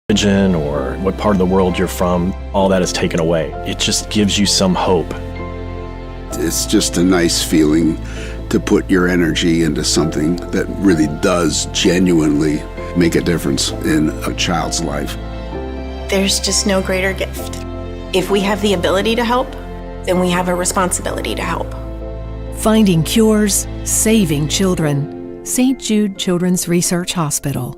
religion or what part of the world you're from, all that is taken away. It just gives you some hope. It's just a nice feeling to put your energy into something that really does genuinely make a difference in a child's life. There's just no greater gift. If we have the ability to help, then we have a responsibility to help. Finding cures, saving children. St. Jude Children's Research Hospital.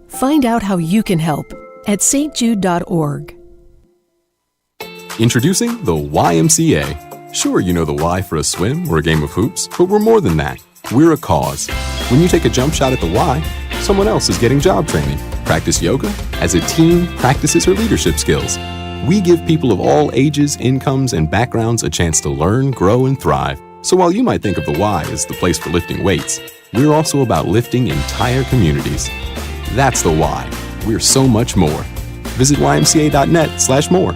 Find out how you can help at stjude.org. Introducing the YMCA. Sure, you know the Y for a swim or a game of hoops, but we're more than that. We're a cause. When you take a jump shot at the Y, someone else is getting job training. Practice yoga as a team practices her leadership skills. We give people of all ages, incomes, and backgrounds a chance to learn, grow, and thrive. So while you might think of the Y as the place for lifting weights, we're also about lifting entire communities. That's the Y. We're so much more. Visit ymca.net/more.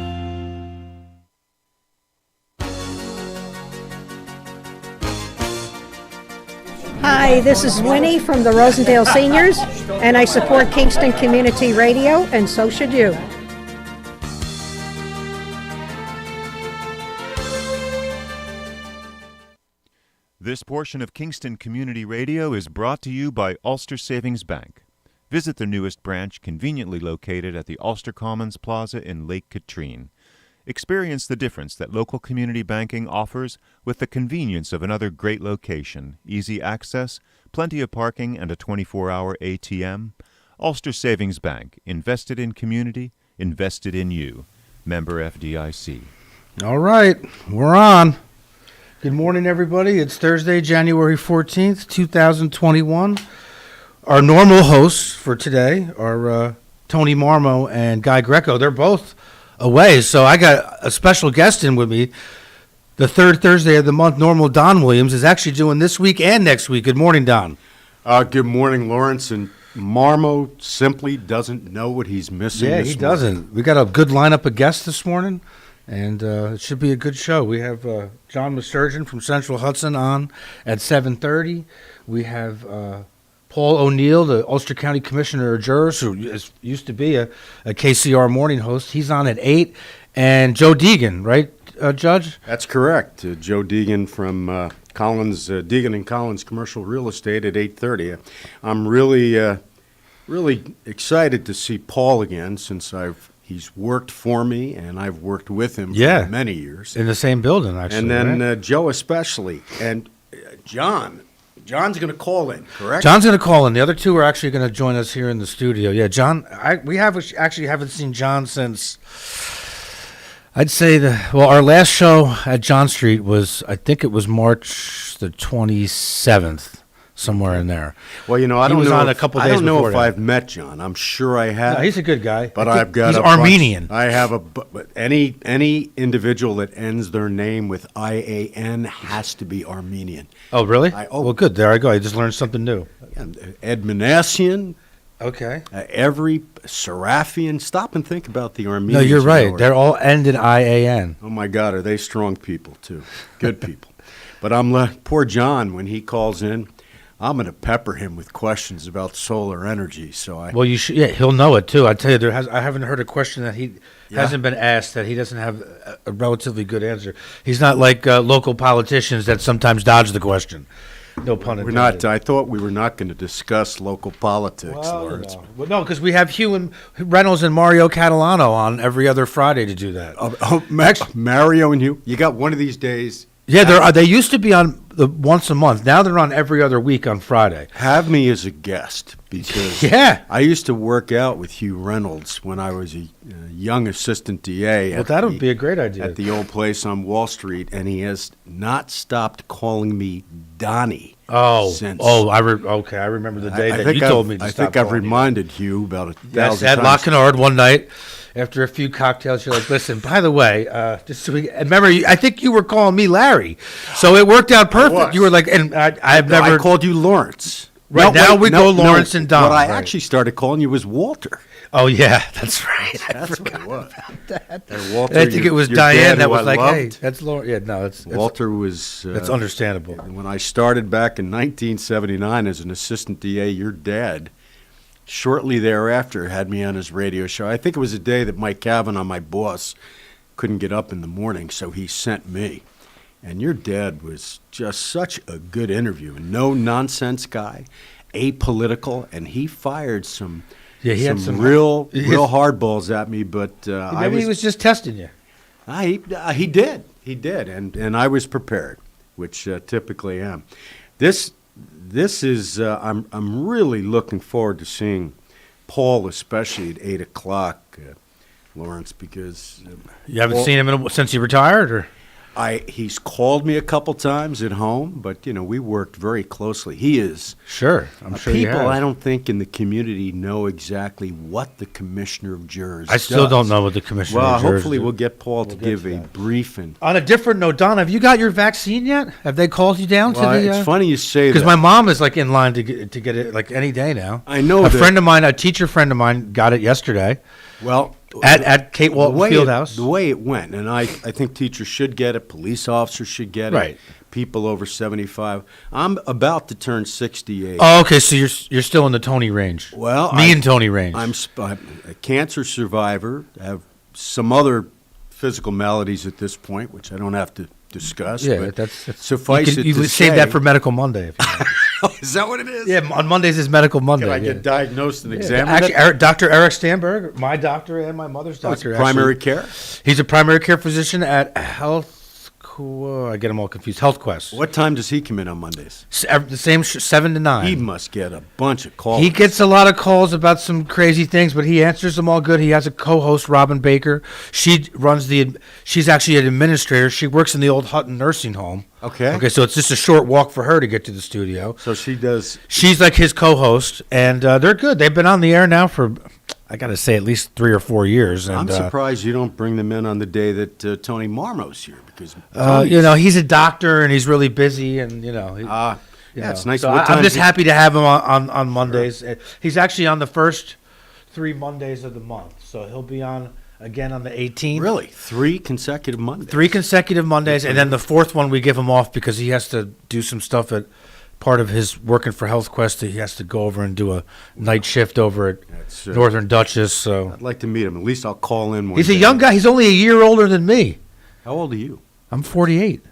Hi, this is Winnie from the Rosendale Seniors, and I support Kingston Community Radio, and so should you. This portion of Kingston Community Radio is brought to you by Ulster Savings Bank. Visit their newest branch, conveniently located at the Ulster Commons Plaza in Lake Katrine. Experience the difference that local community banking offers with the convenience of another great location, easy access, plenty of parking, and a 24-hour ATM. Ulster Savings Bank, invested in community, invested in you. Member FDIC. All right, we're on. Good morning, everybody. It's Thursday, January 14th, 2021. Our normal hosts for today are Tony Marmo and Guy Greco. They're both away, so I got a special guest in with me. The third Thursday of the month, normal Don Williams is actually doing this week and next week. Good morning, Don. Good morning, Lawrence. And Marmo simply doesn't know what he's missing. Yeah, he doesn't. We got a good lineup of guests this morning, and it should be a good show. We have John Masterjan from Central Hudson on at 7:30. We have Paul O'Neill, the Ulster County Commissioner of Jurors, who used to be a KCR morning host. He's on at 8. And Joe Deegan, right, Judge? That's correct. Joe Deegan from Collins, Deegan and Collins Commercial Real Estate at 8:30. I'm really excited to see Paul again since he's worked for me and I've worked with him for many years. In the same building, actually. And then Joe especially. And John's going to call in, correct? John's going to call in. The other two are actually going to join us here in the studio. Yeah, John, we haven't seen John since, I'd say, our last show at John Street was, I think it was March the 27th, somewhere in there. Well, I don't know if that. I've met John. I'm sure I have. No, he's a good guy. But I've got he's Armenian. I have any individual that ends their name with IAN has to be Armenian. Oh, really? Well, good. There I go. I just learned something new. Ed Manassian. Okay. Every Serafian. Stop and think about the Armenians. No, you're right. They're all end in IAN. Oh, my God. Are they strong people, too? Good people. But poor John, when he calls in, I'm going to pepper him with questions about solar energy. Well, you should. Yeah, he'll know it too. I tell you, I haven't heard a question that he hasn't been asked that he doesn't have a relatively good answer. He's not like local politicians that sometimes dodge the question. No pun intended. I thought we were not going to discuss local politics, Lawrence. No, because we have Hugh Reynolds and Mario Catalano on every other Friday to do that. Mario and Hugh, you got one of these days. Yeah, they used to be on once a month. Now they're on every other week on Friday. Have me as a guest because I used to work out with Hugh Reynolds when I was a young assistant DA. Well, that would be a great idea. At the old place on Wall Street, and he has not stopped calling me Donnie. Since. I remember the day that you told me to stop. I think I've reminded Hugh about 1,000 times. At Lock and Ard one night. After a few cocktails, you're like, listen, by the way, remember, I think you were calling me Larry. So it worked out perfect. You were like, and I called you Lawrence. Right now we go Lawrence and Don. What I actually started calling you was Walter. Oh, yeah, that's right. That's what it was. Walter, I think it was Diane that was like, hey, that's Lawrence. Yeah, no, Walter was. That's understandable. When I started back in 1979 as an assistant DA, your dad shortly thereafter had me on his radio show. I think it was a day that Mike Kavanaugh, my boss, couldn't get up in the morning, so he sent me. And your dad was just such a good interview, a no-nonsense guy, apolitical, and he fired some real hardballs at me. But Maybe he was just testing you. He did, and I was prepared, which typically am. This is I'm really looking forward to seeing Paul, especially at 8:00, Lawrence, because you haven't seen him since he retired, or? He's called me a couple times at home, but we worked very closely. He is I'm sure people I don't think in the community know exactly what the commissioner of jurors. I still don't know what the commissioner of jurors. Well, hopefully we'll get Paul to give a briefing. On a different note, Don, have you got your vaccine yet? Have they called you down to the? It's funny you say that because my mom is in line to get it any day now. I know a teacher friend of mine, got it yesterday. Well. At Kate Walton Fieldhouse. The way it went, and I think teachers should get it, police officers should get it, people over 75. I'm about to turn 68. Oh, okay, so you're still in the Tony range. Well, and Tony range. I'm a cancer survivor. I have some other physical maladies at this point, which I don't have to discuss. Yeah, but that's suffice you would save that for Medical Monday. If you is that what it is? Yeah, on Mondays is Medical Monday. Can I get diagnosed and examined? Actually, Dr. Eric Stanberg, my doctor and my mother's doctor. Primary care? He's a primary care physician at I get them all confused. Health Quest. What time does he come in on Mondays? The same 7 to 9. He must get a bunch of calls. He gets a lot of calls about some crazy things, but he answers them all good. He has a co-host, Robin Baker. She's actually an administrator. She works in the old Hutton nursing home. Okay, so it's just a short walk for her to get to the studio. So she does. She's like his co-host, and they're good. They've been on the air now for, I got to say, at least 3 or 4 years. And, I'm surprised you don't bring them in on the day that Tony Marmo's here, because he's a doctor and he's really busy, and it's nice. So I'm just happy to have him on Mondays. Sure. He's actually on the first 3 Mondays of the month, so he'll be on again on the 18th. Really? 3 consecutive Mondays? 3 consecutive Mondays, and then the 4th one we give him off because he has to do some stuff at part of his working for Health Quest. He has to go over and do a night shift over at Northern Duchess. So I'd like to meet him. At least I'll call in one He's day. a young guy. He's only a year older than me. How old are you? I'm 48.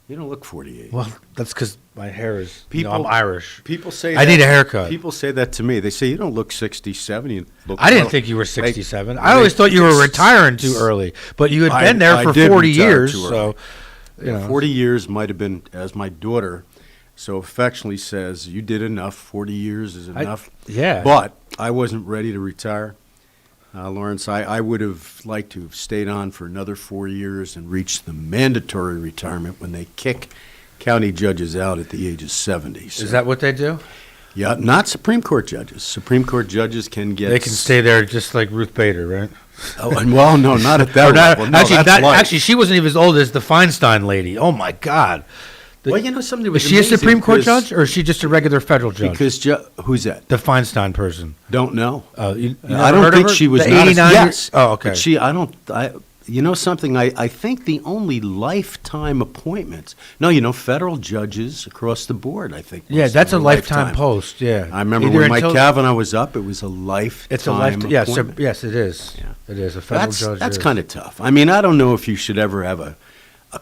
You don't look 48. Well, that's because my hair is, I'm Irish. People say I need a haircut. People say that to me. They say, you don't look 67. You look I didn't think you were 67. I always thought you were retiring too early. But you had been there for 40 years. So, 40 years might have been, as my daughter so affectionately says, you did enough. 40 years is enough. Yeah. But I wasn't ready to retire. Lawrence, I would have liked to have stayed on for another 4 years and reached the mandatory retirement when they kick county judges out at the age of 70. So, is that what they do? Yeah, not Supreme Court judges. Supreme Court judges can get... They can stay there just like Ruth Bader, right? Oh, well, no, not at that level. No, actually, she wasn't even as old as the Feinstein lady. Oh, my God. Something was Is she a Supreme Court judge, or is she just a regular federal judge? Because who's that? The Feinstein person. Don't know. I don't think she was. The 89. Yes. Oh, okay. But you know something? I think the only lifetime appointments. No, federal judges across the board. I think. Yeah, that's a lifetime post. Yeah. I remember when Mike Kavanaugh was up. It was a lifetime. It's a lifetime. Yes, appointment. yes, it is. Yeah. It is a federal judge. That's kind of tough. I mean, I don't know if you should ever have a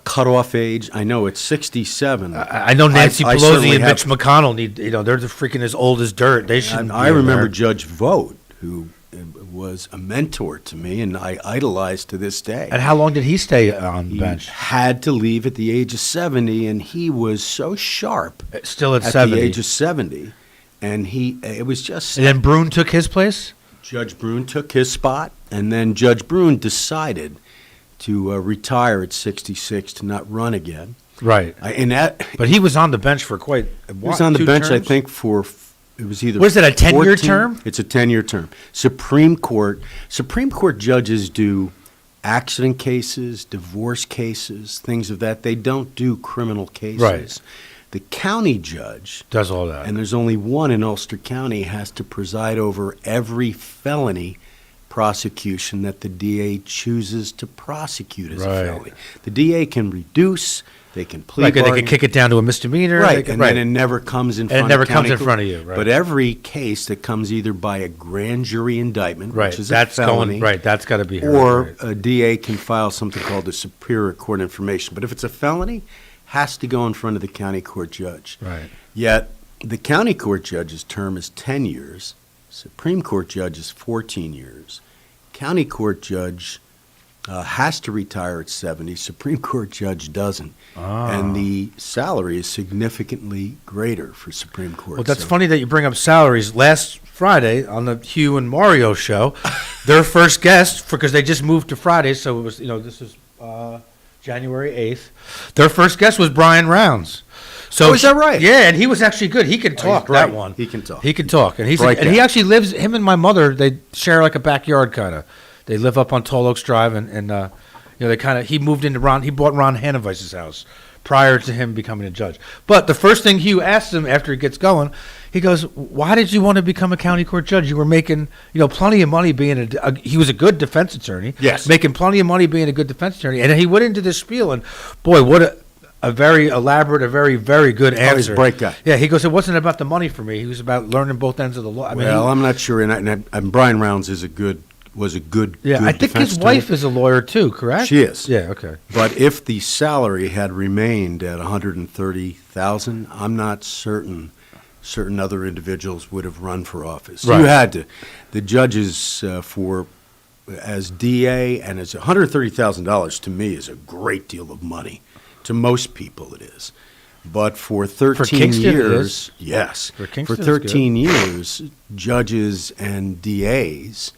cutoff age. I know it's 67. I know Nancy Pelosi and Mitch McConnell need. They're freaking as old as dirt. They shouldn't. I remember Judge Vogt, who was a mentor to me, and I idolized to this day. And how long did he stay on the bench? He had to leave at the age of 70, and he was so sharp. Still at 70. the age of 70, and it was just. And then Brune took his place. Judge Brune took his spot, and then Judge Brune decided to retire at 66 to not run again. Right. But he was on the bench for quite a while. He was on the bench, I think, for it was either. Was it a 10-year term? It's a 10-year term. Supreme Court judges do accident cases, divorce cases, things of that. They don't do criminal cases. Right. The county judge does all that. And there's only one in Ulster County, has to preside over every felony prosecution that the DA chooses to prosecute as Right. a felony. The DA can reduce, they can plead Like, they bargain. could kick it down to a misdemeanor. Right, they could- and then it never comes in And front it of never county comes in court. front of you, right. But every case that comes either by a grand jury indictment, Right, which is that's a felony, going, right, that's got to be heard. or right. a DA can file something called a Superior Court Information. But if it's a felony, has to go in front of the county court judge. Right. Yet, the county court judge's term is 10 years, Supreme Court judge is 14 years, county court judge has to retire at 70, Supreme Court judge doesn't. And the salary is significantly greater for Supreme Court. Well, that's So- funny that you bring up salaries. Last Friday on the Hugh and Mario show, their first guest, because they just moved to Friday, so it was, this is January 8th. Their first guest was Brian Rounds. So Oh, is that right? Yeah, and he was actually good. He could talk, bright. that one. He can talk. He can talk. And Bright and he guy. actually lives, him and my mother, they share like a backyard kind of. They live up on Tall Oaks Drive, and they kind of, he moved into he bought Ron Hannaweiss' house prior to him becoming a judge. But the first thing Hugh asks him after he gets going, he goes, why did you want to become a county court judge? You were making, plenty of money being he was a good defense attorney. Yes. Making plenty of money being a good defense attorney. And he went into this spiel, and boy, what a very elaborate, a very, very good answer. he's a bright guy. Yeah, he goes, it wasn't about the money for me. He was about learning both ends of the law. I mean, I'm not sure. And Brian Rounds was a good yeah, I think defense his attorney. wife is a lawyer too, correct? She is. Yeah, okay. But if the salary had remained at $130,000, I'm not certain other individuals would have run for office. Right. You had to. The judges as DA and as $130,000 to me is a great deal of money. To most people, it is. But for 13 Kingston, it years, is. yes, For for Kingston, it's 13 years, judges and DAs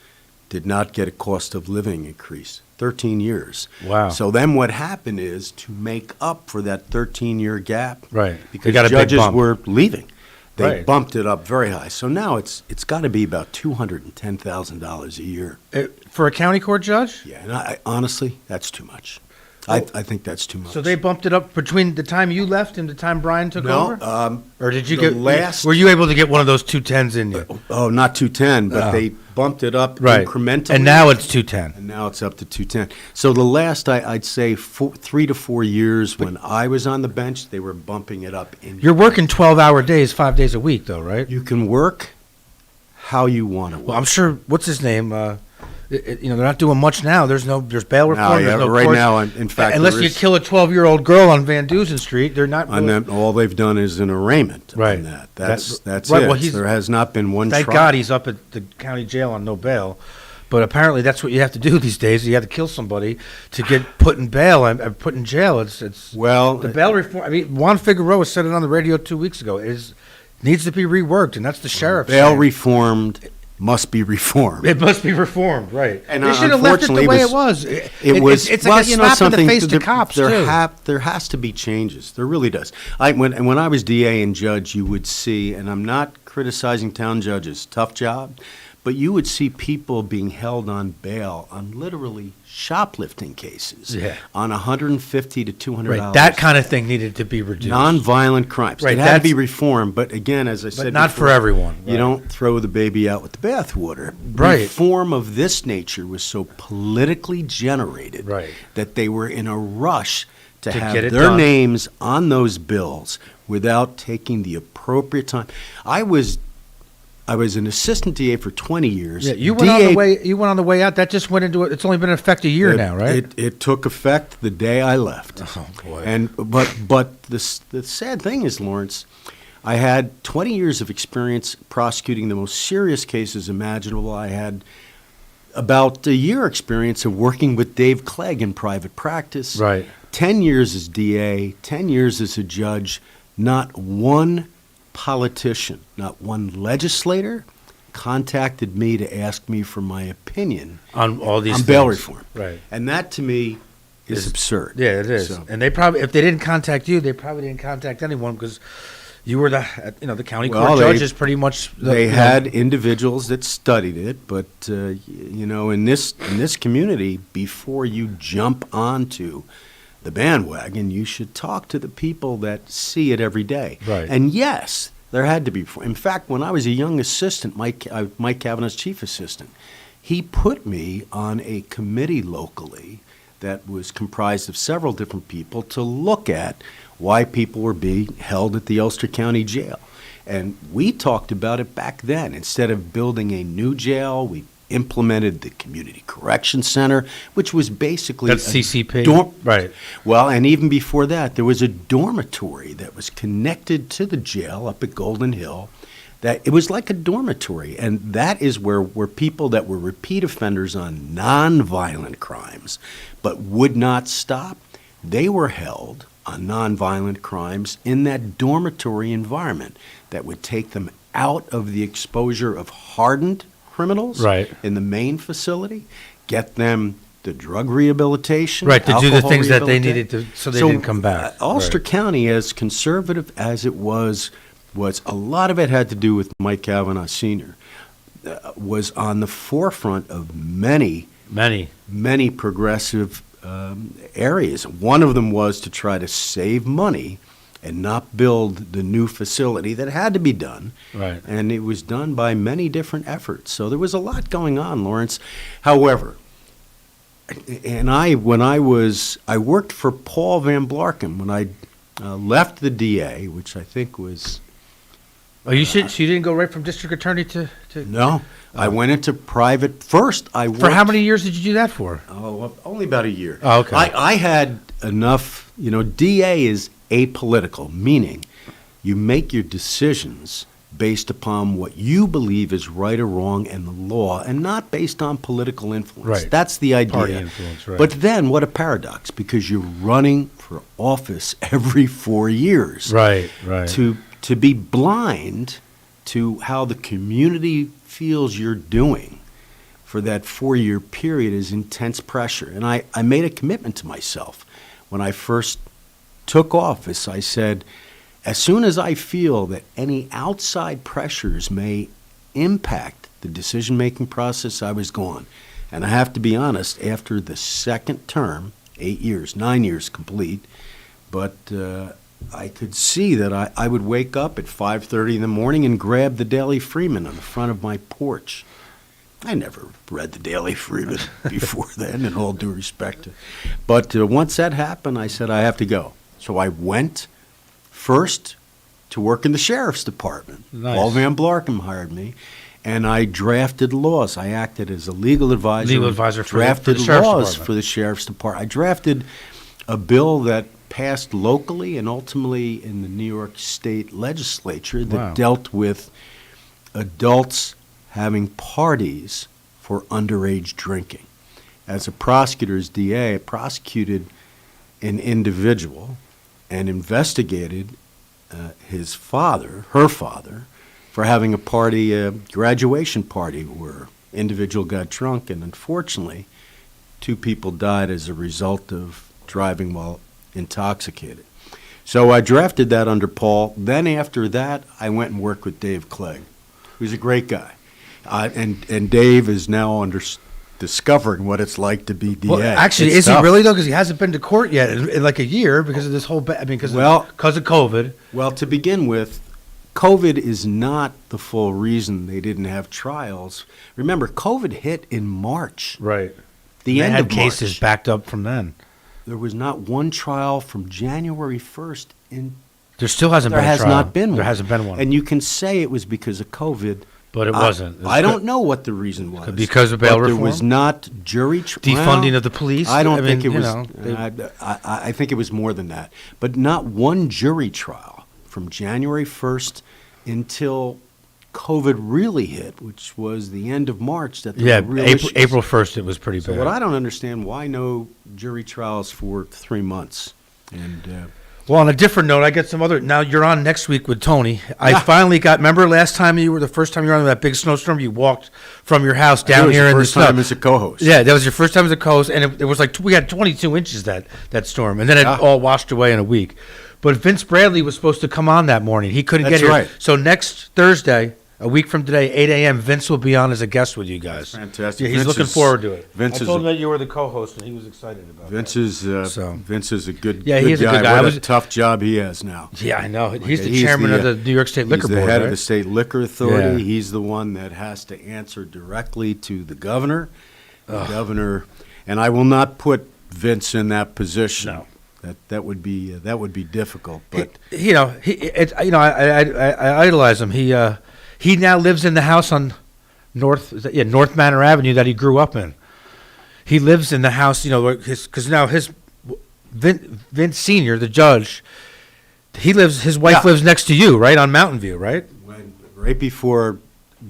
did not get a cost of living increase. 13 years. Wow. So then what happened is, to make up for that 13-year gap, Right. They because got a big judges bump. were leaving, they Right. bumped it up very high. So now it's got to be about $210,000 a year. For a county court judge? Yeah, and honestly, that's too much. I think that's too much. So they bumped it up between the time you left and the time Brian took over? No, Or did you the get last- were you able to get one of those 210s in you? not 210, but Oh. they bumped it up Right. incrementally. And now it's 210. And now it's up to 210. So the last, I'd say, 3 to 4 years when I was on the bench, they were bumping it up. You're working 12-hour days, 5 days a week, though, right? You can work how you want to work. Well, I'm sure. What's his name? They're not doing much now. There's bail reform. yeah, there's no right courts. now, in fact, unless there you is- kill a 12-year-old girl on Van Dusen Street, they're not. And then all they've done is an arraignment Right. on that. That's right, it. well, he's- There has not been one Thank trial. God he's up at the county jail on no bail. But apparently that's what you have to do these days. You have to kill somebody to get put in bail and put in jail. It's Well, the bail reform. I mean, Juan Figueroa said it on the radio 2 weeks ago. Needs to be reworked, and that's the sheriff. bail saying. reformed must be reformed. It must be reformed, right? And, they should have left it the unfortunately, way it it was. It was It's well, like a you know slap in something. the face to cops too. There has to be changes. There really does. When I was DA and judge, you would see, and I'm not criticizing town judges, tough job, but you would see people being held on bail on literally shoplifting cases, Yeah. on $150 to $200. Right, that kind of thing needed to be reduced. Nonviolent crimes. Right, It had to that's- be reformed, but again, as I said, not before, for everyone, You right. don't throw the baby out with the bathwater. Right. Reform of this nature was so politically generated Right. that they were in a rush to To have get it their done. names on those bills without taking the appropriate time. I was an assistant DA for 20 years. Yeah, you went on the way. You went on the way out. That just went into it. It's only been in effect a year now, right? It took effect the day I left. Oh, boy. But the sad thing is, Lawrence, I had 20 years of experience prosecuting the most serious cases imaginable. I had about a year experience of working with Dave Clegg in private practice. Right. 10 years as DA, 10 years as a judge. Not one politician, not one legislator contacted me to ask me for my opinion on all these on bail things. reform. Right. And that to me is absurd. Yeah, it is. So- And they probably, if they didn't contact you, they probably didn't contact anyone because you were the county Well, court they- judge is pretty much. They had individuals that studied it, but in this community, before you jump onto the bandwagon, you should talk to the people that see it every day. Right. And yes, there had to be. In fact, when I was a young assistant, Mike Kavanaugh's chief assistant, he put me on a committee locally that was comprised of several different people to look at why people were being held at the Ulster County Jail. And we talked about it back then. Instead of building a new jail, we implemented the Community Correction Center, which was basically That's CCP. Right. Well, and even before that, there was a dormitory that was connected to the jail up at Golden Hill. That it was like a dormitory, and that is where people that were repeat offenders on nonviolent crimes but would not stop, they were held on nonviolent crimes in that dormitory environment that would take them out of the exposure of hardened criminals Right. in the main facility, get them the drug rehabilitation, Right, to do the alcohol things that they rehabilitation. needed to, so they didn't come back. Ulster Right. County, as conservative as it was a lot of it had to do with Mike Kavanaugh Sr., was on the forefront of many progressive areas. One of them was to try to save money and not build the new facility that had to be done. Right. And it was done by many different efforts. So there was a lot going on, Lawrence. However, and I worked for Paul Van Blarken when I left the DA, which I think was... Oh, so you didn't go right from district attorney to No, I went into private first. For how many years did you do that for? Oh, only about a year. Oh, okay. I had enough, DA is apolitical, meaning you make your decisions based upon what you believe is right or wrong in the law and not based on political influence. Right. That's the idea. Party influence, right. But then what a paradox, because you're running for office every 4 years. Right. To be blind to how the community feels you're doing for that 4-year period is intense pressure. And I made a commitment to myself. When I first took office, I said, as soon as I feel that any outside pressures may impact the decision-making process, I was gone. And I have to be honest, after the second term, 9 years complete, but I could see that I would wake up at 5:30 in the morning and grab the Daily Freeman on the front of my porch. I never read the Daily Freeman before then, in all due respect. But once that happened, I said, I have to go. So I went first to work in the sheriff's department. Nice. Paul Van Blarken hired me, and I drafted laws. I acted as a legal advisor. For the sheriff's laws department. for the sheriff's department. I drafted a bill that passed locally and ultimately in the New York State legislature that Wow. dealt with adults having parties for underage drinking. As a prosecutor's DA, I prosecuted an individual and investigated her father, for having a party, a graduation party, where individual got drunk, and unfortunately, 2 people died as a result of driving while intoxicated. So I drafted that under Paul. Then after that, I went and worked with Dave Clegg, who's a great guy. And Dave is now discovering what it's like to be DA. Well, actually, It's he tough. really, though? Because he hasn't been to court yet in like a year because of this whole, because of COVID. Well, to begin with, COVID is not the full reason they didn't have trials. Remember, COVID hit in March. Right. The They end had of cases March. backed up from then. There was not one trial from January 1st in. There still hasn't There been a has trial. not been one. There hasn't been one. And you can say it was because of COVID. But it wasn't. It was I don't know what the reason was. Because of bail but reform? There was not jury Defunding of the police? I don't I think mean, it was. you know, I think it was more than that. But not one jury trial from January 1st until COVID really hit, which was the end of March. That there were real issues. April 1st it was pretty So bad. what I don't understand, why no jury trials for 3 months? And Well, on a different note, I got some other. Now you're on next week with Tony. I finally got. Remember last time the first time you were on that big snowstorm, you walked from your house down here in the snow. first time as a co-host. Yeah, that was your first time as a co-host, and it was like we had 22 inches that storm, and then it all washed away in a week. But Vince Bradley was supposed to come on that morning. He couldn't That's get here. right. So next Thursday, A week from today, 8 a.m., Vince will be on as a guest with you guys. Fantastic. Yeah, he's Vince looking is- forward to it. Vince I is told him a- that you were the co-host, and he was excited about Vince that. is Vince is a good, Yeah, good he is a guy. good guy. What a tough job he has now. Yeah, I know. He's the He's chairman of the New York State Liquor He's the Board, head right? of the State Liquor Authority. Yeah. He's the one that has to answer directly to the governor. The governor, and I will not put Vince in that position. No. That would be difficult. But I idolize him. He now lives in the house on North Manor Avenue that he grew up in. He lives in the house, because now Vince Senior, the judge, his wife lives next to you, right, on Mountain View, right? right before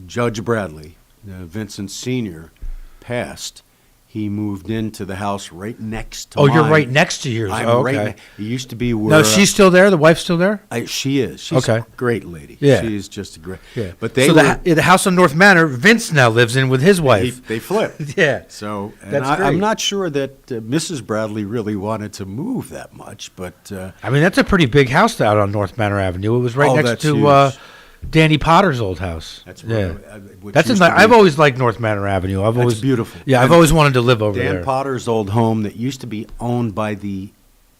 Judge Bradley, Vincent Senior, passed, he moved into the house right next to mine. Oh, you're right next to yours. I'm Oh, right okay. It used to be where... No, she's still there? The wife's still there? She is. She's Okay. a great lady. Yeah. She is just a great... Yeah. But they so were... the house on North Manor, Vince now lives in with his wife. They flipped. Yeah. So, and That's great. I'm not sure that Mrs. Bradley really wanted to move that much, but... I mean, that's a pretty big house out on North Manor Avenue. It was right Oh, next that's to huge. Danny Potter's old house. That's yeah. which That's used to I've be- always liked North Manor Avenue. I've That's always beautiful. Yeah, I've And always wanted to live over Dan there. Potter's old home that used to be owned by the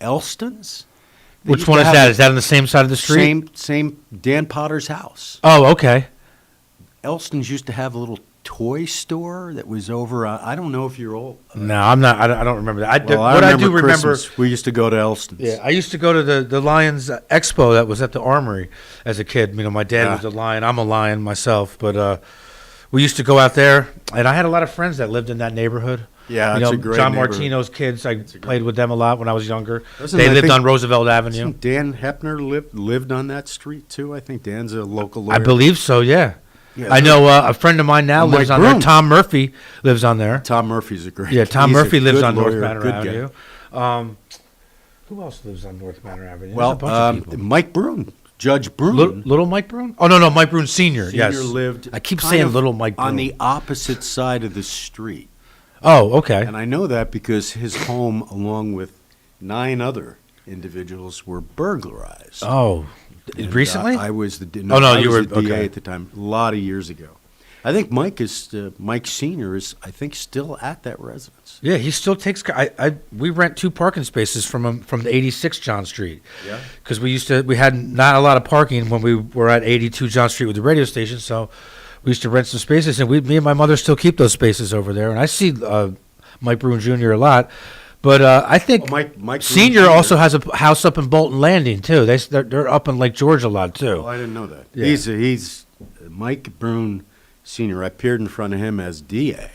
Elstons. They Which used to one is have that? the Is that on the same side of the street? Same Dan Potter's house. Oh, okay. Elston's used to have a little toy store that was over. I don't know if you're old. No, I'm not. I don't remember that. Well, I do remember. Christmas, we used to go to Elston's. Yeah, I used to go to the Lions Expo that was at the Armory as a kid. You know, my dad was a Lion. I'm a Lion myself, but we used to go out there, and I had a lot of friends that lived in that neighborhood. Yeah, you it's know, a great John neighborhood. Martino's kids. I played with them a lot when I was younger. Doesn't- They I lived think- on Roosevelt Avenue. Doesn't Dan Hepner lived on that street too? I think Dan's a local lawyer. I believe so. Yeah. Yeah, I know a friend of mine now Mike lives on Broom. there. Tom Murphy lives on there. Tom Murphy's a great. Yeah, Tom he's a Murphy lives good on North lawyer, Manor good guy. Avenue. Who else lives on North Manor Avenue? There's a Well, bunch of people. Mike Brune, Judge Brune. Little Mike Brune? Oh, no, Mike Brune Sr. Senior Yes. lived. I keep kind saying of Little Mike Brune. on the opposite side of the street, Oh, okay. and I know that because his home, along with 9 other individuals, were burglarized. Oh, And, recently? I was the Oh, no, I you was were- the DA okay. at the time, a lot of years ago. I think Mike Senior is, I think, still at that residence. Yeah, he still takes. We rent 2 parking spaces from him from the 86 John Street. Yeah. Because we had not a lot of parking when we were at 82 John Street with the radio station, so we used to rent some spaces, and me and my mother still keep those spaces over there. And I see Mike Brune Jr. a lot, but I think Mike Brune Senior Jr. also has a house up in Bolton Landing too. They're up in Lake George a lot too. Oh, I didn't know that. Yeah. He's Mike Brune Senior. I appeared in front of him as DA,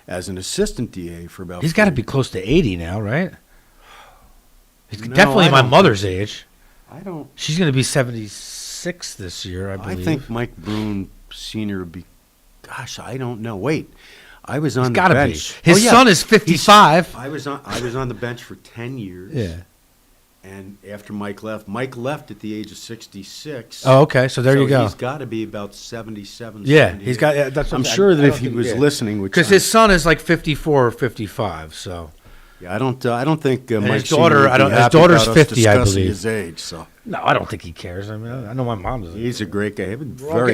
as an assistant DA for about. He's got to 4 be close to 80 now, right? He's No, definitely I my don't mother's age. I don't. She's going to be 76 this year, I I believe. think Mike Brune Senior would be. Gosh, I don't know. Wait, I was on He's the got to be. bench. His Oh, yeah. son is 55. I was on the bench for 10 years. Yeah. And after Mike left at the age of 66. Oh, okay. So there you go. He's got to be about 77. Yeah, 78. he's got. Yeah, that's what I'm I- sure I that don't if he think- was yeah. listening, which Because his son is like 54 or 55. So yeah, I don't think And Mike his daughter- Senior would I don't- be his happy daughter's about us 50, I discussing believe. his age. So no, I don't think he cares. I mean, I know my mom doesn't. he's a great guy.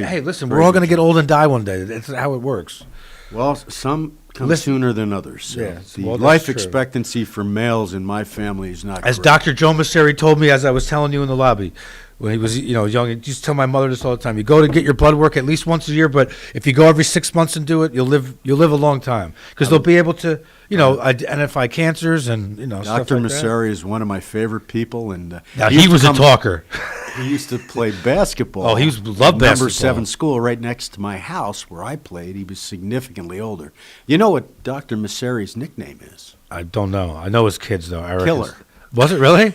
Hey, listen, we're all going to get old and die one day. That's how it works. Well, some come Listen- sooner than others. So Yeah, the well, that's life true. expectancy for males in my family is not As great. Dr. Joe Masseri told me, as I was telling you in the lobby, when he was young, he used to tell my mother this all the time. You go to get your blood work at least once a year, but if you go every 6 months and do it, you'll live a long time because they'll be able to identify cancers and stuff Dr. like that. Masseri is one of my favorite people, and Now used he to was a come- talker. He used to play basketball. Oh, he loved at basketball. Number 7 school right next to my house where I played. He was significantly older. You know what Dr. Masseri's nickname is? I don't know. I know his kids though. I reckon. Killer. Was it really?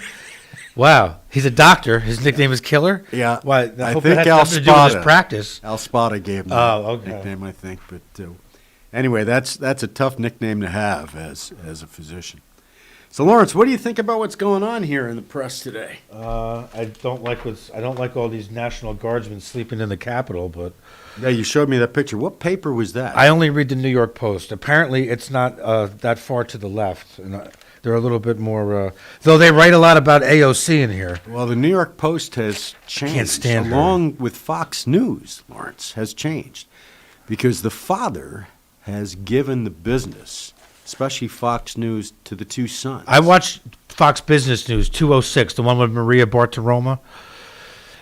Wow, he's a doctor. His nickname is Killer. Yeah, Why? I hope think that Al has nothing to do with his Spada. practice. Al Spada gave him Oh, that okay. nickname, I think. But anyway, that's a tough nickname to have as a physician. So, Lawrence, what do you think about what's going on here in the press today? I don't like all these National Guardsmen sleeping in the Capitol, but Yeah, you showed me that picture. What paper was that? I only read the New York Post. Apparently, it's not that far to the left. And They're a little bit more, though they write a lot about AOC in here. Well, the New York Post has changed. Can't stand her. Along with Fox News, Lawrence, has changed. Because the father has given the business, especially Fox News, to the two sons. I watched Fox Business News 206, the one with Maria Bartiromo.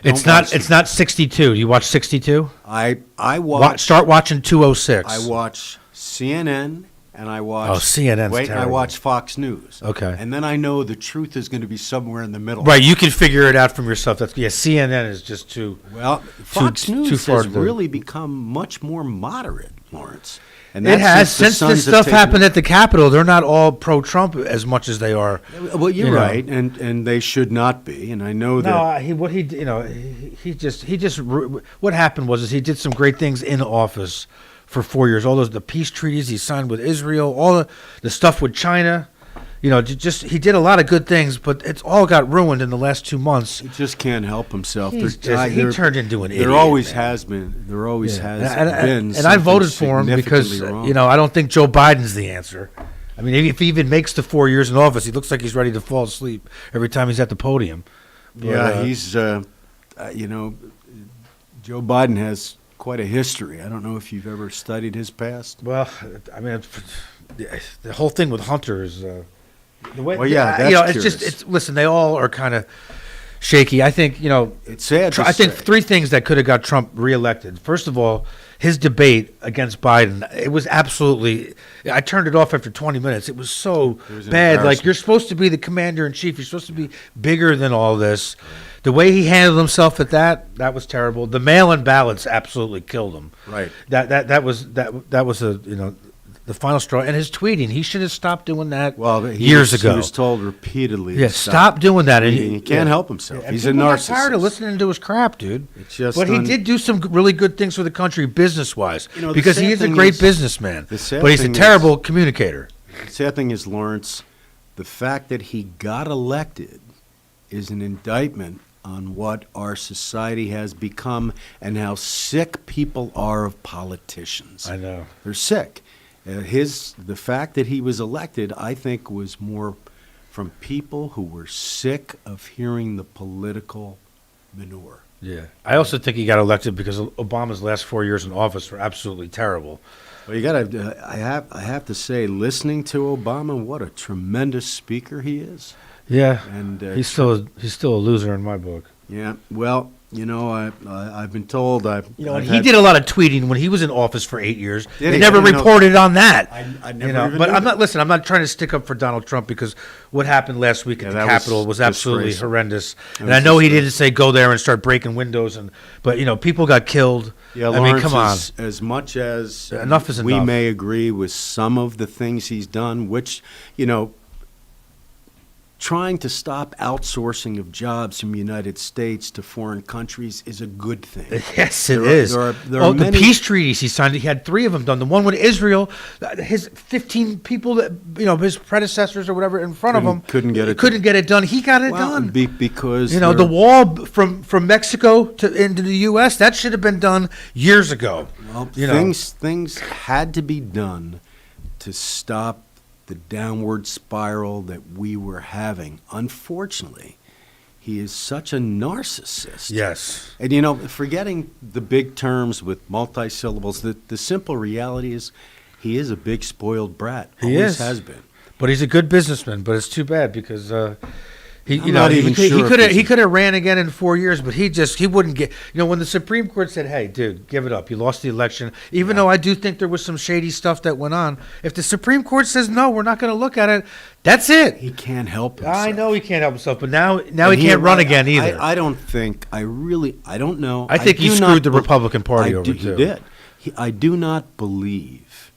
It's not 62. Do you watch 62? I watch. Start watching 206. I watch CNN and I watch. CNN's Wait, terrible. I watch Fox News. Okay. And then I know the truth is going to be somewhere in the middle. Right, you can figure it out from yourself. CNN is just too. Well, Fox News too far has really become much more moderate, Lawrence. And It has. since the Since this Sons have stuff happened at the Capitol, they're not all pro-Trump as much as they are. Well, you're you know. right, and they should not be. And I know that. What happened was he did some great things in office for 4 years. All the peace treaties he signed with Israel, all the stuff with China. He did a lot of good things, but it's all got ruined in the last 2 months. He just can't help himself. He turned into an idiot. There always has been. There always has been. And I voted for him because significantly wrong. I don't think Joe Biden's the answer. I mean, if he even makes the 4 years in office, he looks like he's ready to fall asleep every time he's at the podium. But, he's. Joe Biden has quite a history. I don't know if you've ever studied his past. Well, I mean, the whole thing with Hunter is. The way, that's listen. They all are kind of shaky. I think it's sad. I think three things that could have got Trump reelected. First of all, his debate against Biden. It was absolutely. I turned it off after 20 minutes. It was so bad. Like, you're supposed to be the commander in chief. You're supposed to be bigger than all this. The way he handled himself at that was terrible. The mail-in ballots absolutely killed him. Right. That was the final straw. And his tweeting, he should have stopped doing that years ago. He was told repeatedly. Yeah, stop doing that. And he can't help himself. Yeah, He's a people narcissist. got tired of listening to his crap, dude. It's just but he did do some really good things for the country business-wise, the because he sad is a thing great is- businessman. the sad But he's a thing terrible communicator. The sad thing is, Lawrence, the fact that he got elected is an indictment on what our society has become and how sick people are of politicians. I know. They're sick. The fact that he was elected, I think, was more from people who were sick of hearing the political manure. Yeah. I also think he got elected because Obama's last 4 years in office were absolutely terrible. Well, you got to. I have to say, listening to Obama, what a tremendous speaker he is. Yeah. And he's still a loser in my book. Yeah. Well, I've been told he did a lot of tweeting when he was in office for 8 years. Did They he? never I didn't know reported on that. I never even But knew I'm that. not. Listen, I'm not trying to stick up for Donald Trump because what happened last week at the that Capitol was absolutely disgraceful. horrendous. And was I know he disgraceful. didn't say go there and start breaking windows, but people got killed. Yeah, I Lawrence, mean, come on. as much as Enough is we enough. may agree with some of the things he's done, which, trying to stop outsourcing of jobs from the United States to foreign countries is a good thing. Yes, it There are- is. there are The many- peace treaties he signed, he had 3 of them done. The one with Israel, his 15 people that his predecessors or whatever in front of him Couldn't get it couldn't get it done. He got it done. Because The wall from Mexico into the U.S. that should have been done years ago. things had to be done to stop the downward spiral that we were having. Unfortunately, he is such a narcissist. Yes. And forgetting the big terms with multi-syllables, the simple reality is he is a big spoiled brat. He Always is. has been. But he's a good businessman. But it's too bad because he I'm not even sure if he he's- could have ran again in 4 years, but he wouldn't get. When the Supreme Court said, "Hey, dude, give it up. You lost the election," even though I do think there was some shady stuff that went on. If the Supreme Court says no, we're not going to look at it. That's it. He can't help himself. I know he can't help himself, but now he can't run again either. I don't think. I don't know. I think he do screwed not the be- Republican Party over, He too. did. I do not believe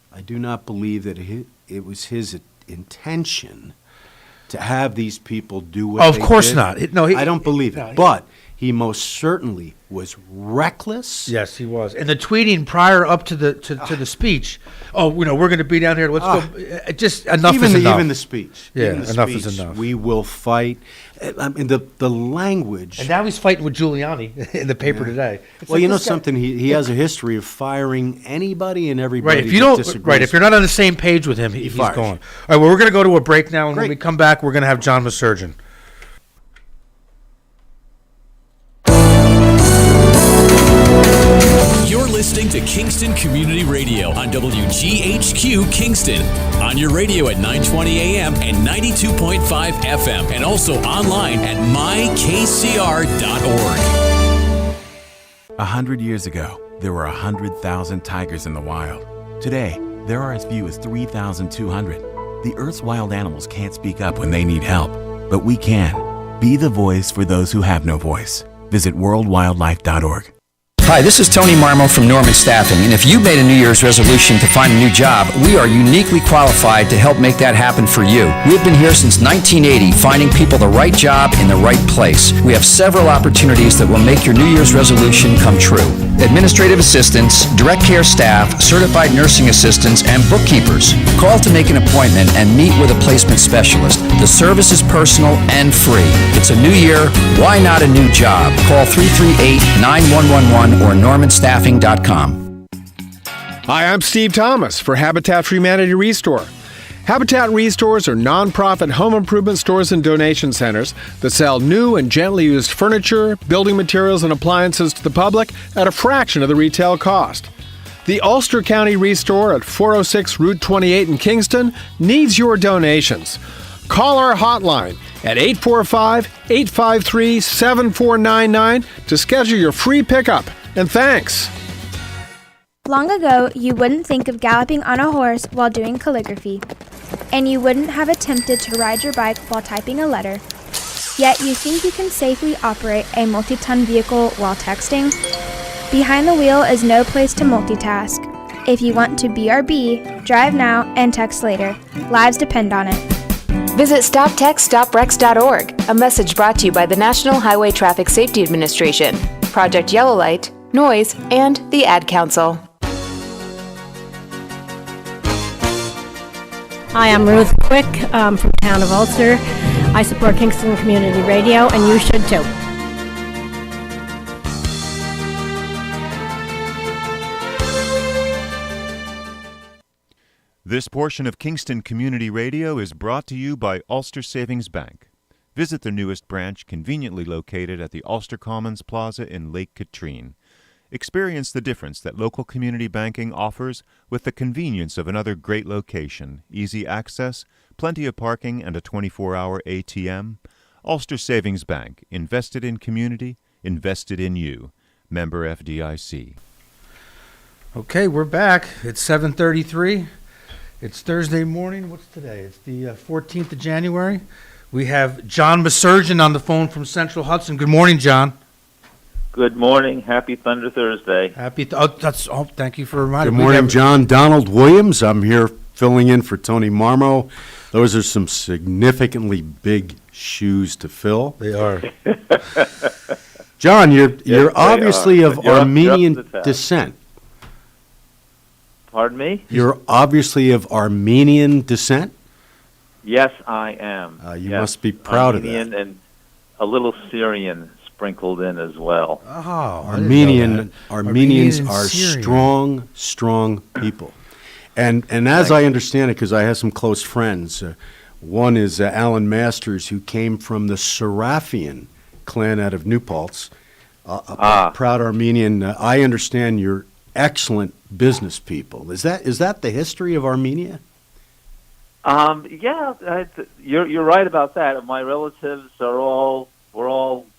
that it was his intention to have these people do what Of they course did. not. No, I don't believe it. no, But he most certainly was reckless. Yes, he was. And the tweeting prior up to the speech, we're going to be down here. Let's go. Just enough is enough. Even the speech. Yeah, even the enough speech, is enough. We will fight. I mean, the language. And now he's fighting with Giuliani in the paper today. It's Well, like you know this guy- something? He has a history of firing anybody and everybody Right, if you that don't, disagrees. right, if you're not on the same page with him, he's fires. gone. All right, well, we're going to go to a break now, and when Great. we come back, we're going to have John Masurgeon. You're listening to Kingston Community Radio on WGHQ Kingston. On your radio at 920 AM and 92.5 FM, and also online at mykcr.org. 100 years ago, there were 100,000 tigers in the wild. Today, there are as few as 3,200. The Earth's wild animals can't speak up when they need help, but we can. Be the voice for those who have no voice. Visit worldwildlife.org. Hi, this is Tony Marmo from Norman Staffing, and if you made a New Year's resolution to find a new job, we are uniquely qualified to help make that happen for you. We've been here since 1980, finding people the right job in the right place. We have several opportunities that will make your New Year's resolution come true. Administrative assistants, direct care staff, certified nursing assistants, and bookkeepers. Call to make an appointment and meet with a placement specialist. The service is personal and free. It's a new year. Why not a new job? Call 338-9111 or normanstaffing.com. Hi, I'm Steve Thomas for Habitat for Humanity Restore. Habitat Restores are nonprofit home improvement stores and donation centers that sell new and gently used furniture, building materials, and appliances to the public at a fraction of the retail cost. The Ulster County Restore at 406 Route 28 in Kingston needs your donations. Call our hotline at 845-853-7499 to schedule your free pickup. And thanks. Long ago, you wouldn't think of galloping on a horse while doing calligraphy, and you wouldn't have attempted to ride your bike while typing a letter. Yet you think you can safely operate a multi-ton vehicle while texting? Behind the wheel is no place to multitask. If you want to BRB, drive now and text later. Lives depend on it. Visit StopTextStopWrecks.org, a message brought to you by the National Highway Traffic Safety Administration, Project Yellow Light, Noise, and the Ad Council. Hi, I'm Ruth Quick from the town of Ulster. I support Kingston Community Radio, and you should too. This portion of Kingston Community Radio is brought to you by Ulster Savings Bank. Visit their newest branch, conveniently located at the Ulster Commons Plaza in Lake Katrine. Experience the difference that local community banking offers with the convenience of another great location, easy access, plenty of parking, and a 24-hour ATM. Ulster Savings Bank, invested in community, invested in you. Member FDIC. Okay, we're back. It's 7:33. It's Thursday morning. What's today? It's the 14th of January. We have John Masurgeon on the phone from Central Hudson. Good morning, John. Good morning. Happy Thunder Thursday. Thank you for reminding me. Good morning, John. Donald Williams. I'm here filling in for Tony Marmo. Those are some significantly big shoes to fill. They are. John, you're obviously of Armenian descent. Pardon me? You're obviously of Armenian descent? Yes, I am. You must be proud Armenian of that. And a little Syrian sprinkled in as well. Oh, Armenians Armenian are Syrian. strong people. And as I understand it, because I have some close friends, one is Alan Masters, who came from the Seraphian clan out of New Paltz, a proud Armenian. I understand you're excellent business people. Is that the history of Armenia? Yeah, you're right about that. My relatives were all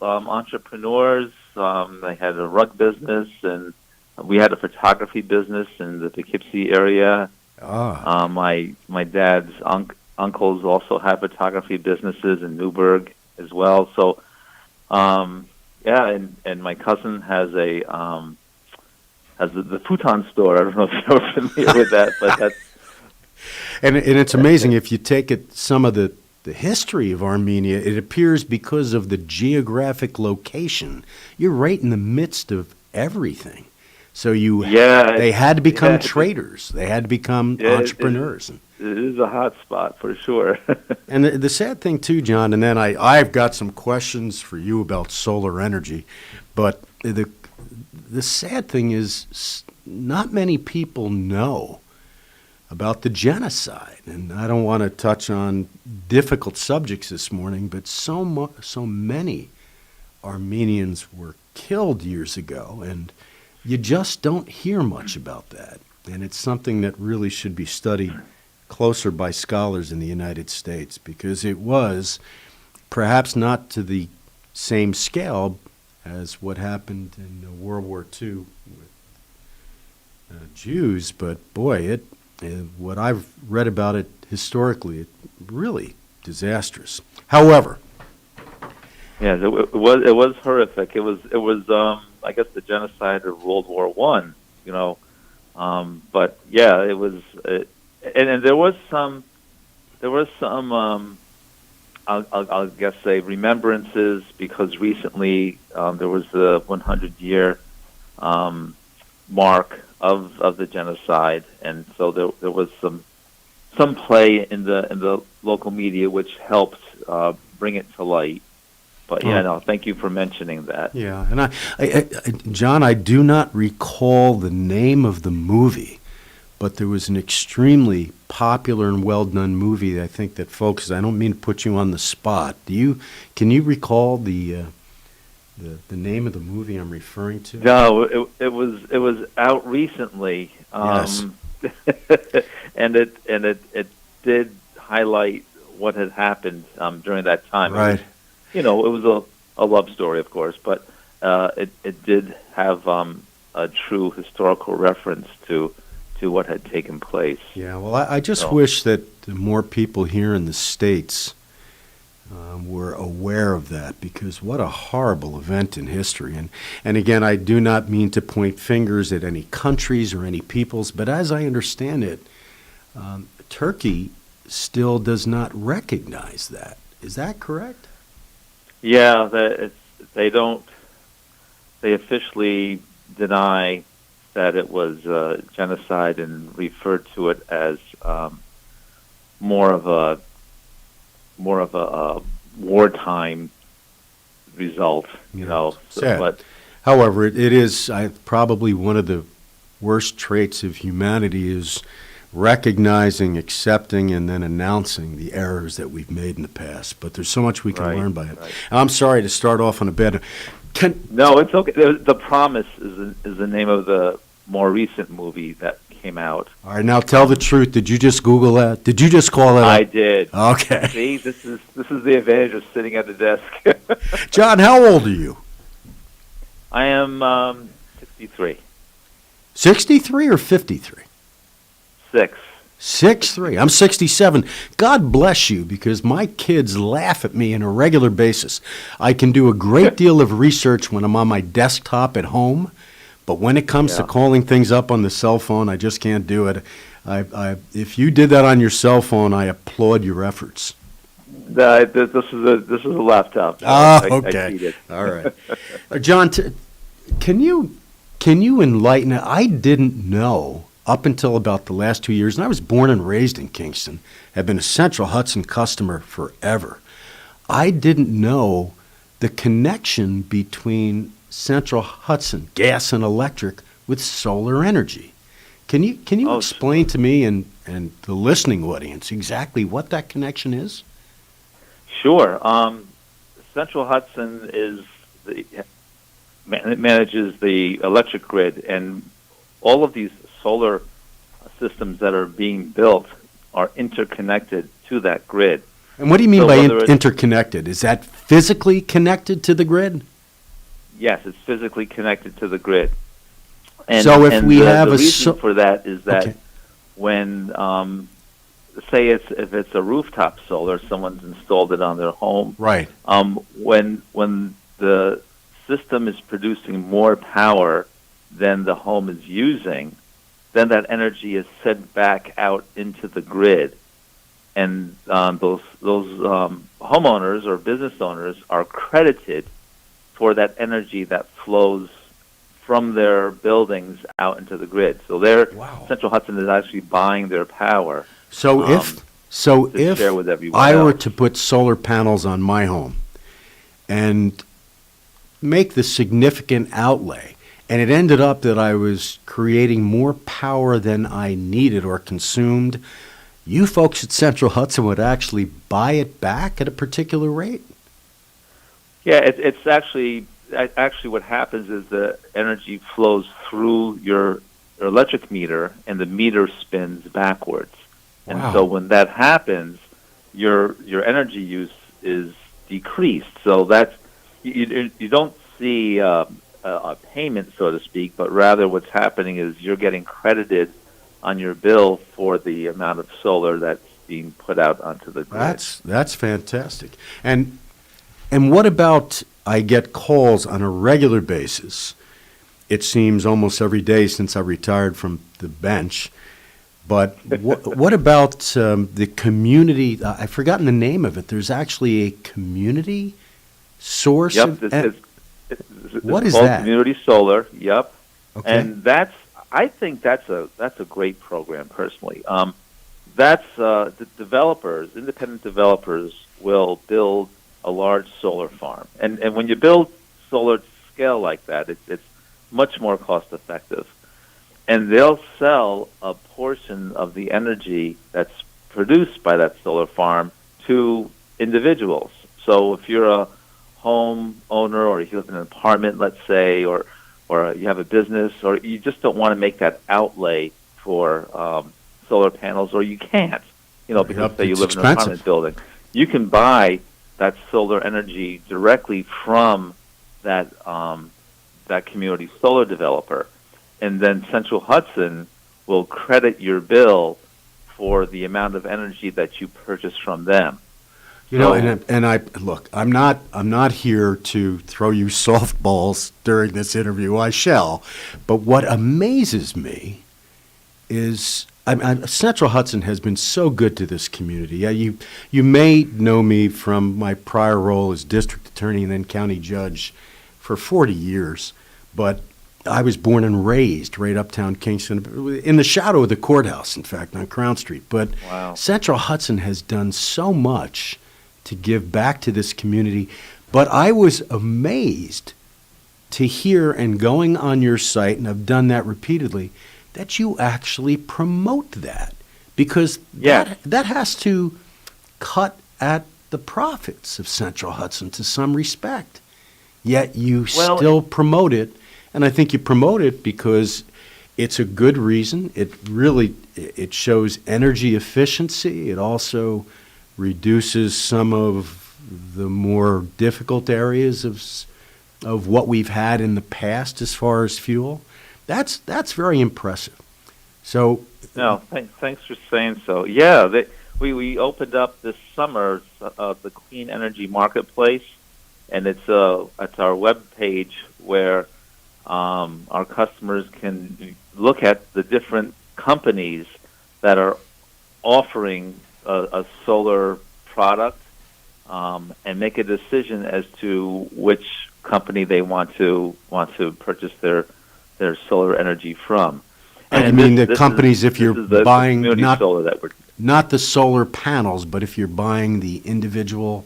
entrepreneurs. They had a rug business, and we had a photography business in the Poughkeepsie area. My dad's uncles also had photography businesses in Newburgh as well. So, and my cousin has the futon store. I don't know if you're familiar with that, but that's. And it's amazing if you take some of the the history of Armenia, it appears because of the geographic location, you're right in the midst of everything. So they had to become traders. They had to become entrepreneurs. It is a hot spot for sure. And the sad thing too, John, and then I've got some questions for you about solar energy, but the sad thing is not many people know about the genocide. And I don't want to touch on difficult subjects this morning, but so many Armenians were killed years ago, and you just don't hear much about that. And it's something that really should be studied closer by scholars in the United States, because it was perhaps not to the same scale as what happened in World War II with Jews, but boy, what I've read about it historically, it really disastrous. However, yes, it was horrific. It was I guess the genocide of World War I. But yeah, it was, and there was some I'll guess say remembrances, because recently there was the 100-year mark of the genocide, and so there was some play in the local media which helped bring it to light. But thank you for mentioning that. Yeah, and I John, I do not recall the name of the movie, but there was an extremely popular and well-done movie. I think that folks, I don't mean to put you on the spot. Can you recall the name of the movie I'm referring to? No, it was out recently. Yes. and it did highlight what had happened during that time. Right. It was a love story, of course, but it did have a true historical reference to what had taken place. Yeah, well, I just wish that more people here in the States were aware of that, because what a horrible event in history. And again, I do not mean to point fingers at any countries or any peoples, but as I understand it, Turkey still does not recognize that. Is that correct? Yeah, they don't. They officially deny that it was genocide and referred to it as more of a wartime result. Sad. But however, it is probably one of the worst traits of humanity is recognizing, accepting, and then announcing the errors that we've made in the past. But there's so much we can learn by it. Right. I'm sorry to start off on a bad. No, it's okay. The Promise is the name of the more recent movie that came out. All right, now tell the truth. Did you just Google that? Did you just call that I up? did. Okay. See, this is the advantage of sitting at the desk. John, how old are you? I am 63. 63 or 53? 6'3". I'm 67. God bless you, because my kids laugh at me on a regular basis. I can do a great deal of research when I'm on my desktop at home, but when it comes to calling things up on the cell phone, I just can't do it. If you did that on your cell phone, I applaud your efforts. This is a laptop. So okay. I cheated. All right. John, can you enlighten? I didn't know up until about the last 2 years, and I was born and raised in Kingston, have been a Central Hudson customer forever. I didn't know the connection between Central Hudson gas and electric with solar energy. Can you explain to me and the listening audience exactly what that connection is? Sure. Central Hudson manages the electric grid, and all of these solar systems that are being built are interconnected to that grid. And what do you mean by interconnected? Is that physically connected to the grid? Yes, it's physically connected to the grid. And, so if we have the reason for that is that when, say if it's a rooftop solar, someone's installed it on their home. Right. When the system is producing more power than the home is using, then that energy is sent back out into the grid. and those homeowners or business owners are credited for that energy that flows from their buildings out into the grid. So Central Hudson is actually buying their power. So if share with everyone I were else. to put solar panels on my home and make the significant outlay, and it ended up that I was creating more power than I needed or consumed, you folks at Central Hudson would actually buy it back at a particular rate? Yeah, it's actually what happens is the energy flows through your electric meter, and the meter spins backwards. Wow. And so when that happens, your energy use is decreased. So that's you don't see a payment, so to speak, but rather what's happening is you're getting credited on your bill for the amount of solar that's being put out onto the grid. That's fantastic. And what about, I get calls on a regular basis, it seems almost every day since I retired from the bench, but what about the community? I've forgotten the name of it. There's actually a community source. Yep, what is called that? Community Solar. Yep, Okay. and I think that's a great program personally. The developers, independent developers, will build a large solar farm, and when you build solar scale like that, it's much more cost effective. And they'll sell a portion of the energy that's produced by that solar farm to individuals. So if you're a home owner, or if you live in an apartment, let's say, or you have a business, or you just don't want to make that outlay for solar panels, or you can't, because say you live in an apartment building, you can buy that solar energy directly from that community solar developer. And then Central Hudson will credit your bill for the amount of energy that you purchase from them. I'm not here to throw you softballs during this interview. I shall, but what amazes me is Central Hudson has been so good to this community. Yeah, you may know me from my prior role as district attorney and then county judge for 40 years, but I was born and raised right uptown Kingston, in the shadow of the courthouse, in fact, on Crown Street. But wow. Central Hudson has done so much to give back to this community. But I was amazed to hear, and going on your site, and I've done that repeatedly, that you actually promote that. Because that has to cut at the profits of Central Hudson to some respect. Yet you still promote it. And I think you promote it because it's a good reason. It shows energy efficiency. It also reduces some of the more difficult areas of what we've had in the past as far as fuel. That's very impressive. So no, thanks for saying so. Yeah, we opened up this summer the Clean Energy Marketplace, and it's our web page where our customers can look at the different companies that are offering a solar product and make a decision as to which company they want to purchase their solar energy from. The companies, if you're buying not the solar panels, but if you're buying the individual.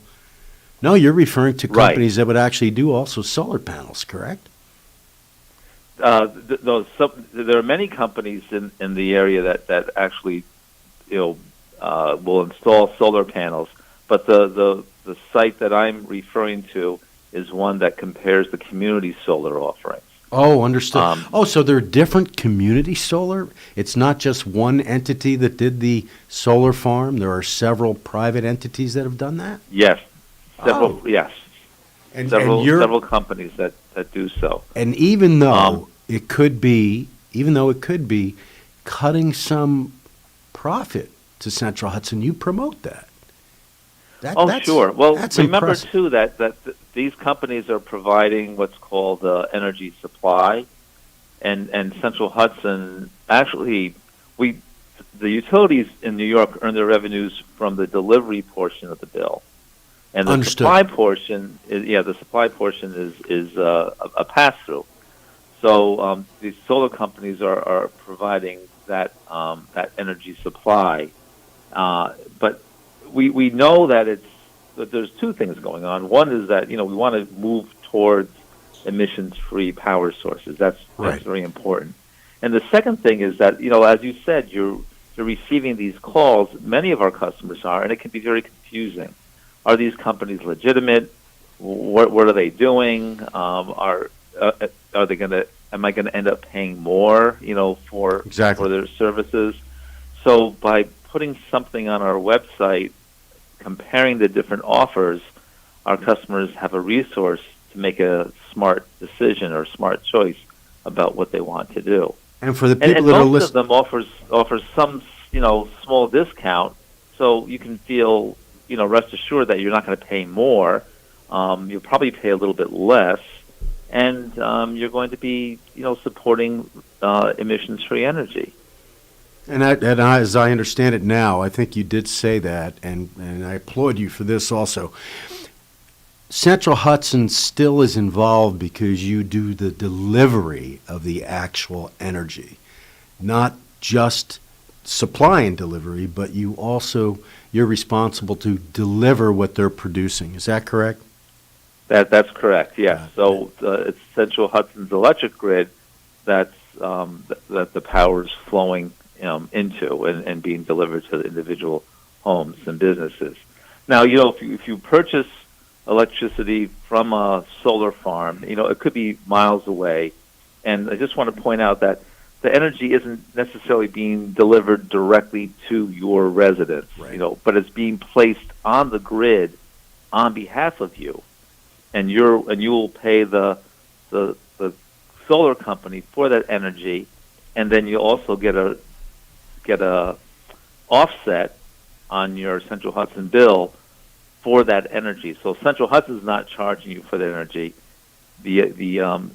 No, you're referring to companies that would actually do also solar panels, correct? There are many companies in the area that actually will install solar panels, but the site that I'm referring to is one that compares the community solar offerings. Oh, understood. So there are different community solar? It's not just one entity that did the solar farm? There are several private entities that have done that? Yes. Several companies that do so. And even though it could be cutting some profit to Central Hudson, you promote that. Sure. Well, that's remember impressive. too that these companies are providing what's called energy supply, and Central Hudson actually the utilities in New York earn their revenues from the delivery portion of the bill, and the Understood. supply portion is a pass through. So these solar companies are providing that energy supply, but we know that there's two things going on. One is that we want to move towards emissions-free power sources. That's very important. And the second thing is that as you said, you're receiving these calls. Many of our customers are, and it can be very confusing. Are these companies legitimate? What are they doing? Are they going to? Am I going to end up paying more? For their services. So by putting something on our website, comparing the different offers, our customers have a resource to make a smart decision or smart choice about what they want to do. And for the people that are most listening, of them offers some small discount, so you can feel rest assured that you're not going to pay more. You'll probably pay a little bit less, and you're going to be supporting emissions-free energy. and as I understand it now, I think you did say that, and I applaud you for this also. Central Hudson still is involved because you do the delivery of the actual energy, not just supply and delivery, but you're responsible to deliver what they're producing. Is that correct? That's correct. Yes. So it's Central Hudson's electric grid that the power is flowing into and being delivered to the individual homes and businesses. Now, if you purchase electricity from a solar farm, it could be miles away, and I just want to point out that the energy isn't necessarily being delivered directly to your residence, but it's being placed on the grid on behalf of you, and you will pay the solar company for that energy, and then you also get a offset on your Central Hudson bill for that energy. So Central Hudson's not charging you for the energy; the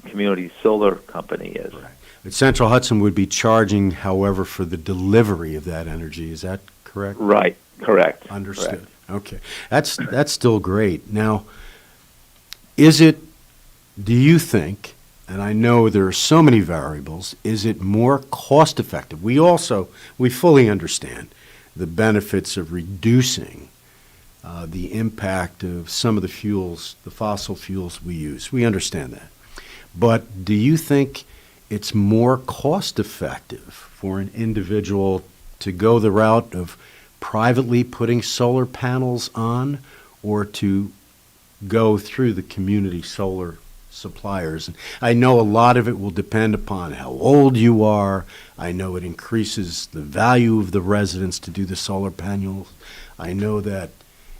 community solar company is. Right. But Central Hudson would be charging, however, for the delivery of that energy. Is that correct? Right. Correct. Understood. Correct. Okay. That's still great. Now, do you think, and I know there are so many variables, is it more cost effective? We fully understand the benefits of reducing the impact of some of the fuels, the fossil fuels we use. We understand that. But do you think it's more cost effective for an individual to go the route of privately putting solar panels on, or to go through the community solar suppliers? And I know a lot of it will depend upon how old you are. I know it increases the value of the residence to do the solar panels. I know that,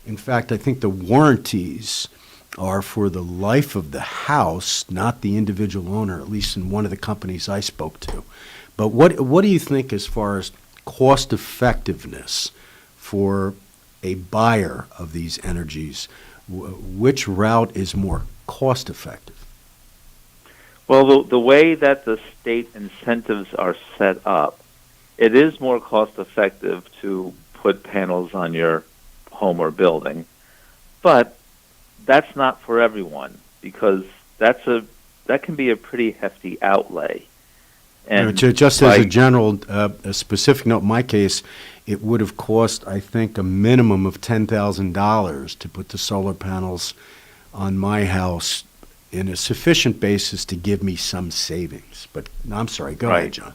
in fact, I think the warranties are for the life of the house, not the individual owner, at least in one of the companies I spoke to. But what do you think as far as cost effectiveness for a buyer of these energies? Which route is more cost effective? Well, the way that the state incentives are set up, it is more cost effective to put panels on your home or building, but that's not for everyone, because that can be a pretty hefty outlay. And just as a general, a specific note, in my case, it would have cost, I think, a minimum of $10,000 to put the solar panels on my house in a sufficient basis to give me some savings. But I'm sorry, go ahead, John.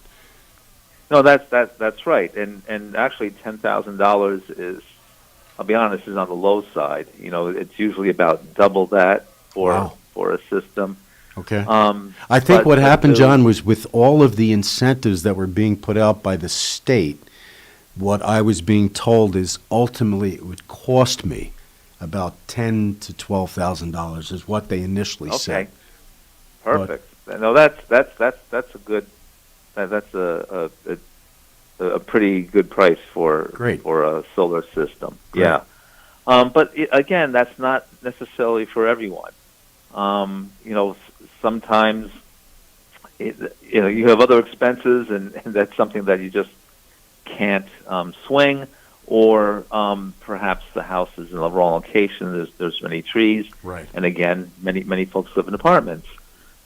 No, that's right, and actually $10,000 is, I'll be honest, is on the low side. It's usually about double that for a system. Okay. I think what happened, John, was with all of the incentives that were being put out by the state, what I was being told is ultimately it would cost me about $10,000 to $12,000 is what they initially said. Okay. Perfect. No, that's a good. That's a pretty good price for a solar system. Great. Yeah. But again, that's not necessarily for everyone. Sometimes you have other expenses, and that's something that you just can't swing, or perhaps the house is in the wrong location. There's many trees, right? And again, many folks live in apartments.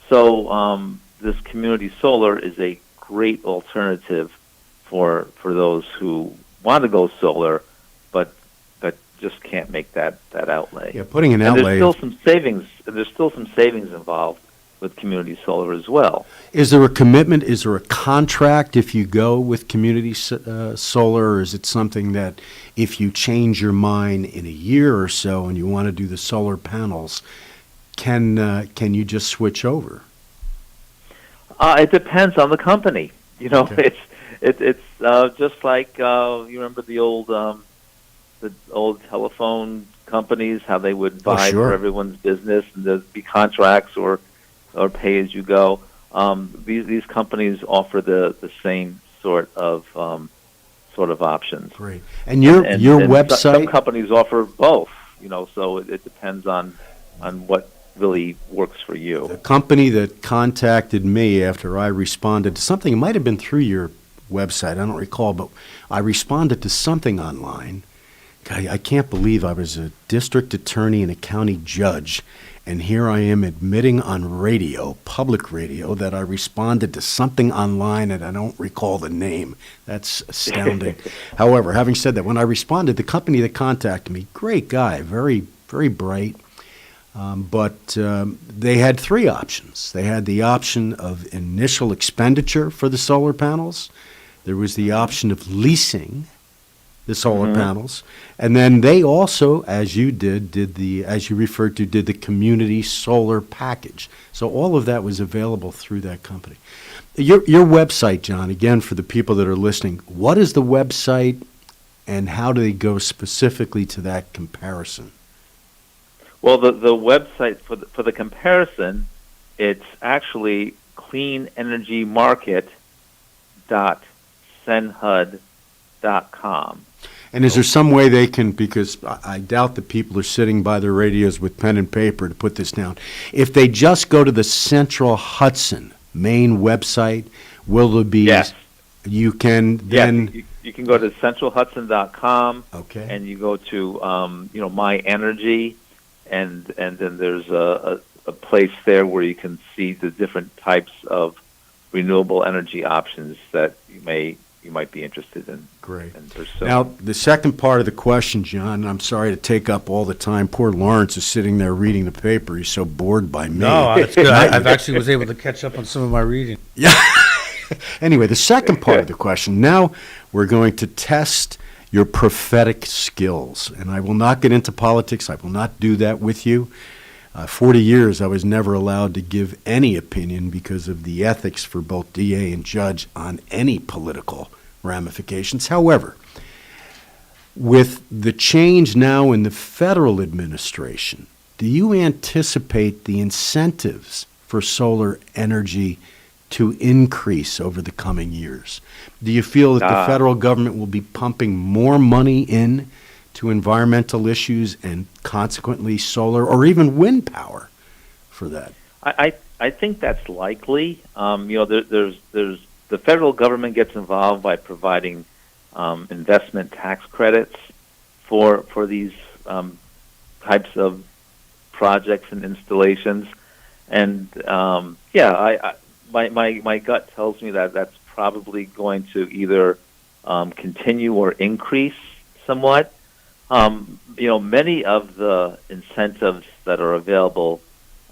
So this community solar is a great alternative for those who want to go solar, but just can't make that outlay. Yeah, putting an and outlay. There's still some savings involved with community solar as well. Is there a commitment? Is there a contract if you go with community solar, or is it something that if you change your mind in a year or so and you want to do the solar panels, can you just switch over? It depends on the company. You know, Okay. it's just like you remember the old telephone companies, how they would buy sure. for everyone's business, and there'd be contracts or pay as you go. These companies offer the same sort of options. Great. And your website. Some companies offer both. You know, so it depends on what really works for you. The company that contacted me after I responded to something, it might have been through your website, I don't recall, but I responded to something online. I can't believe I was a district attorney and a county judge, and here I am admitting on radio, public radio, that I responded to something online and I don't recall the name. That's astounding. However, having said that, when I responded, the company that contacted me, great guy, very, very bright, but they had three options. They had the option of initial expenditure for the solar panels. There was the option of leasing the solar panels, and then they also, as you did as you referred to, did the community solar package. So all of that was available through that company. Your website, John, again, for the people that are listening, what is the website and how do they go specifically to that comparison? Well, the website for the comparison, it's actually cleanenergymarket.senhud.com. And is there some way they can, because I doubt that people are sitting by their radios with pen and paper to put this down. If they just go to the Central Hudson main website, will there be, yes. You can then... Yes, you can go to centralhudson.com, okay, and you go to, My Energy, and then there's a place there where you can see the different types of renewable energy options that you might be interested in. Great. And pursuing. Now, the second part of the question, John, I'm sorry to take up all the time. Poor Lawrence is sitting there reading the paper. He's so bored by me. No, that's good. I've actually was able to catch up on some of my reading. Yeah. Anyway, the second part of the question. Now we're going to test your prophetic skills. And I will not get into politics. I will not do that with you. 40 years I was never allowed to give any opinion because of the ethics for both DA and judge on any political ramifications. However, with the change now in the federal administration, do you anticipate the incentives for solar energy to increase over the coming years? Do you feel that the federal government will be pumping more money in to environmental issues and consequently solar or even wind power for that? I think that's likely. There's the federal government gets involved by providing investment tax credits for these types of projects and installations, and my gut tells me that that's probably going to either continue or increase somewhat. Many of the incentives that are available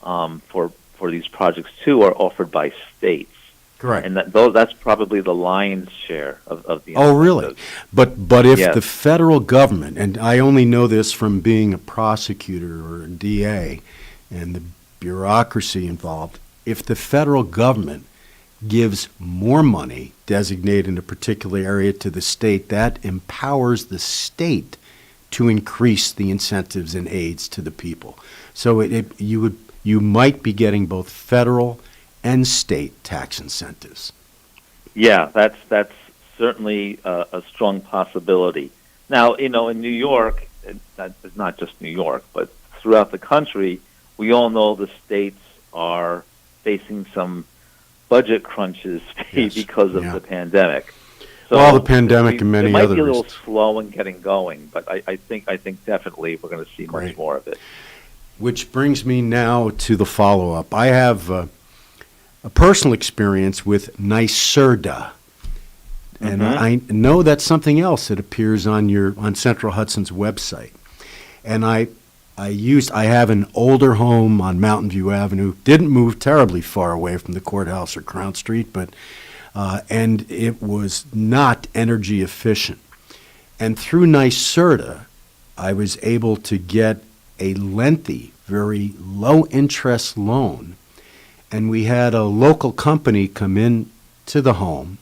for these projects too are offered by states. Correct. And that's probably the lion's share of the incentives. Oh, really? But if Yes. the federal government, and I only know this from being a prosecutor or a DA and the bureaucracy involved, if the federal government gives more money designated in a particular area to the state, that empowers the state to increase the incentives and aids to the people. So you might be getting both federal and state tax incentives. Yeah, that's certainly a strong possibility. Now, in New York, it's not just New York, but throughout the country, we all know the states are facing some budget crunches because of the pandemic. So Well, the pandemic and many it might other be a little reasons. slow in getting going, but I think definitely we're going to see much more of it. Which brings me now to the follow-up. I have a personal experience with NYSERDA. And I know that's something else that appears on Central Hudson's website. And I have an older home on Mountain View Avenue. Didn't move terribly far away from the courthouse or Crown Street, but and it was not energy efficient. And through NYSERDA, I was able to get a lengthy, very low interest loan. And we had a local company come in to the home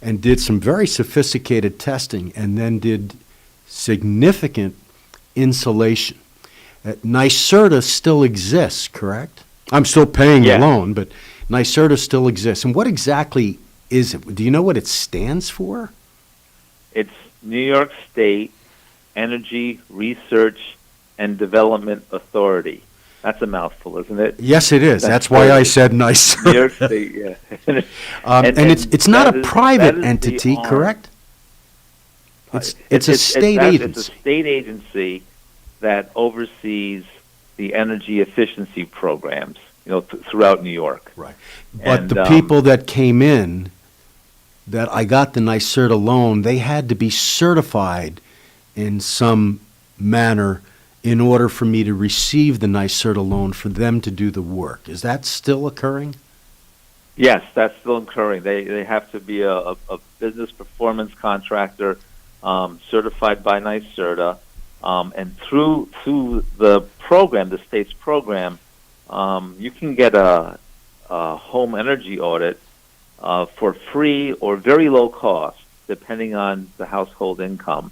and did some very sophisticated testing and then did significant insulation. NYSERDA still exists, correct? I'm still paying the loan, but NYSERDA still exists. And what exactly is it? Do you know what it stands for? It's New York State Energy Research and Development Authority. That's a mouthful, isn't it? Yes, it is. That's why I said NYSERDA. New York State, yeah. And it's not a private entity, correct? It's a state agency. It's a state agency that oversees the energy efficiency programs, throughout New York. Right. But the people that came in, that I got the NYSERDA loan, they had to be certified in some manner in order for me to receive the NYSERDA loan for them to do the work. Is that still occurring? Yes, that's still occurring. They have to be a business performance contractor certified by NYSERDA. And through the program, the state's program, you can get a home energy audit for free or very low cost, depending on the household income,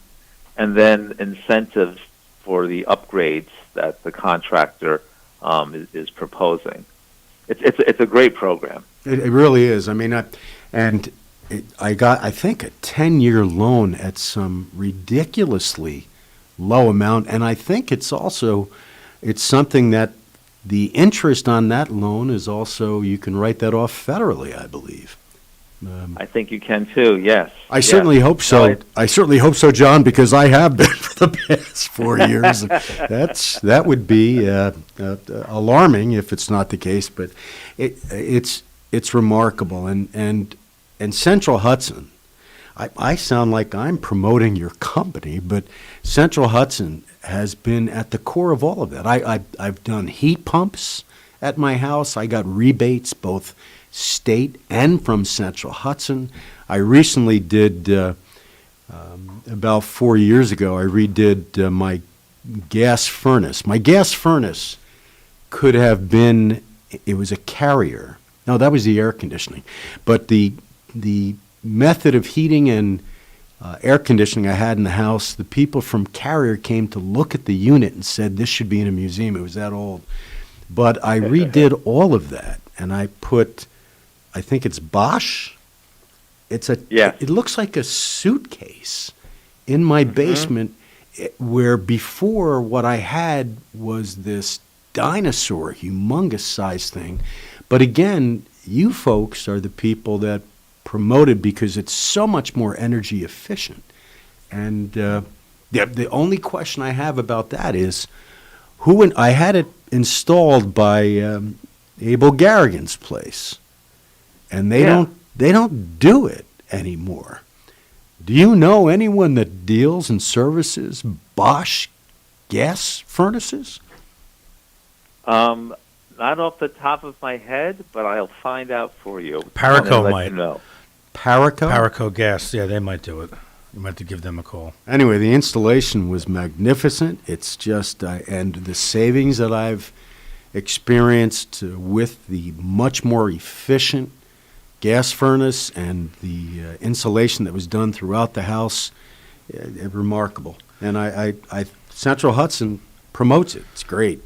and then incentives for the upgrades that the contractor is proposing. It's a great program. It really is. I mean, I got, I think, a 10-year loan at some ridiculously low amount, and I think it's something that the interest on that loan is also, you can write that off federally, I believe. I think you can too, yes. I certainly hope so. I certainly hope so, John, because I have been for the past 4 years. That would be alarming if it's not the case, but it's remarkable. And Central Hudson, I sound like I'm promoting your company, but Central Hudson has been at the core of all of that. I've done heat pumps at my house. I got rebates both state and from Central Hudson. I recently did, about 4 years ago, I redid my gas furnace. My gas furnace could have been, it was a Carrier. No, that was the air conditioning. But the method of heating and air conditioning I had in the house, the people from Carrier came to look at the unit and said this should be in a museum. It was that old. But I redid all of that, and I put, I think it's Bosch. It looks like a suitcase in my basement, where before what I had was this dinosaur, humongous size thing. But again, you folks are the people that promoted, because it's so much more energy efficient. And the only question I have about that is, I had it installed by Abel Garrigan's place, and they don't do it anymore. Do you know anyone that deals and services Bosch gas furnaces? Not off the top of my head, but I'll find out for you. Paraco might. Paraco? Paraco Gas, yeah, they might do it. You might have to give them a call. Anyway, the installation was magnificent. It's just, and the savings that I've experienced with the much more efficient gas furnace and the insulation that was done throughout the house, remarkable. And Central Hudson promotes it. It's great.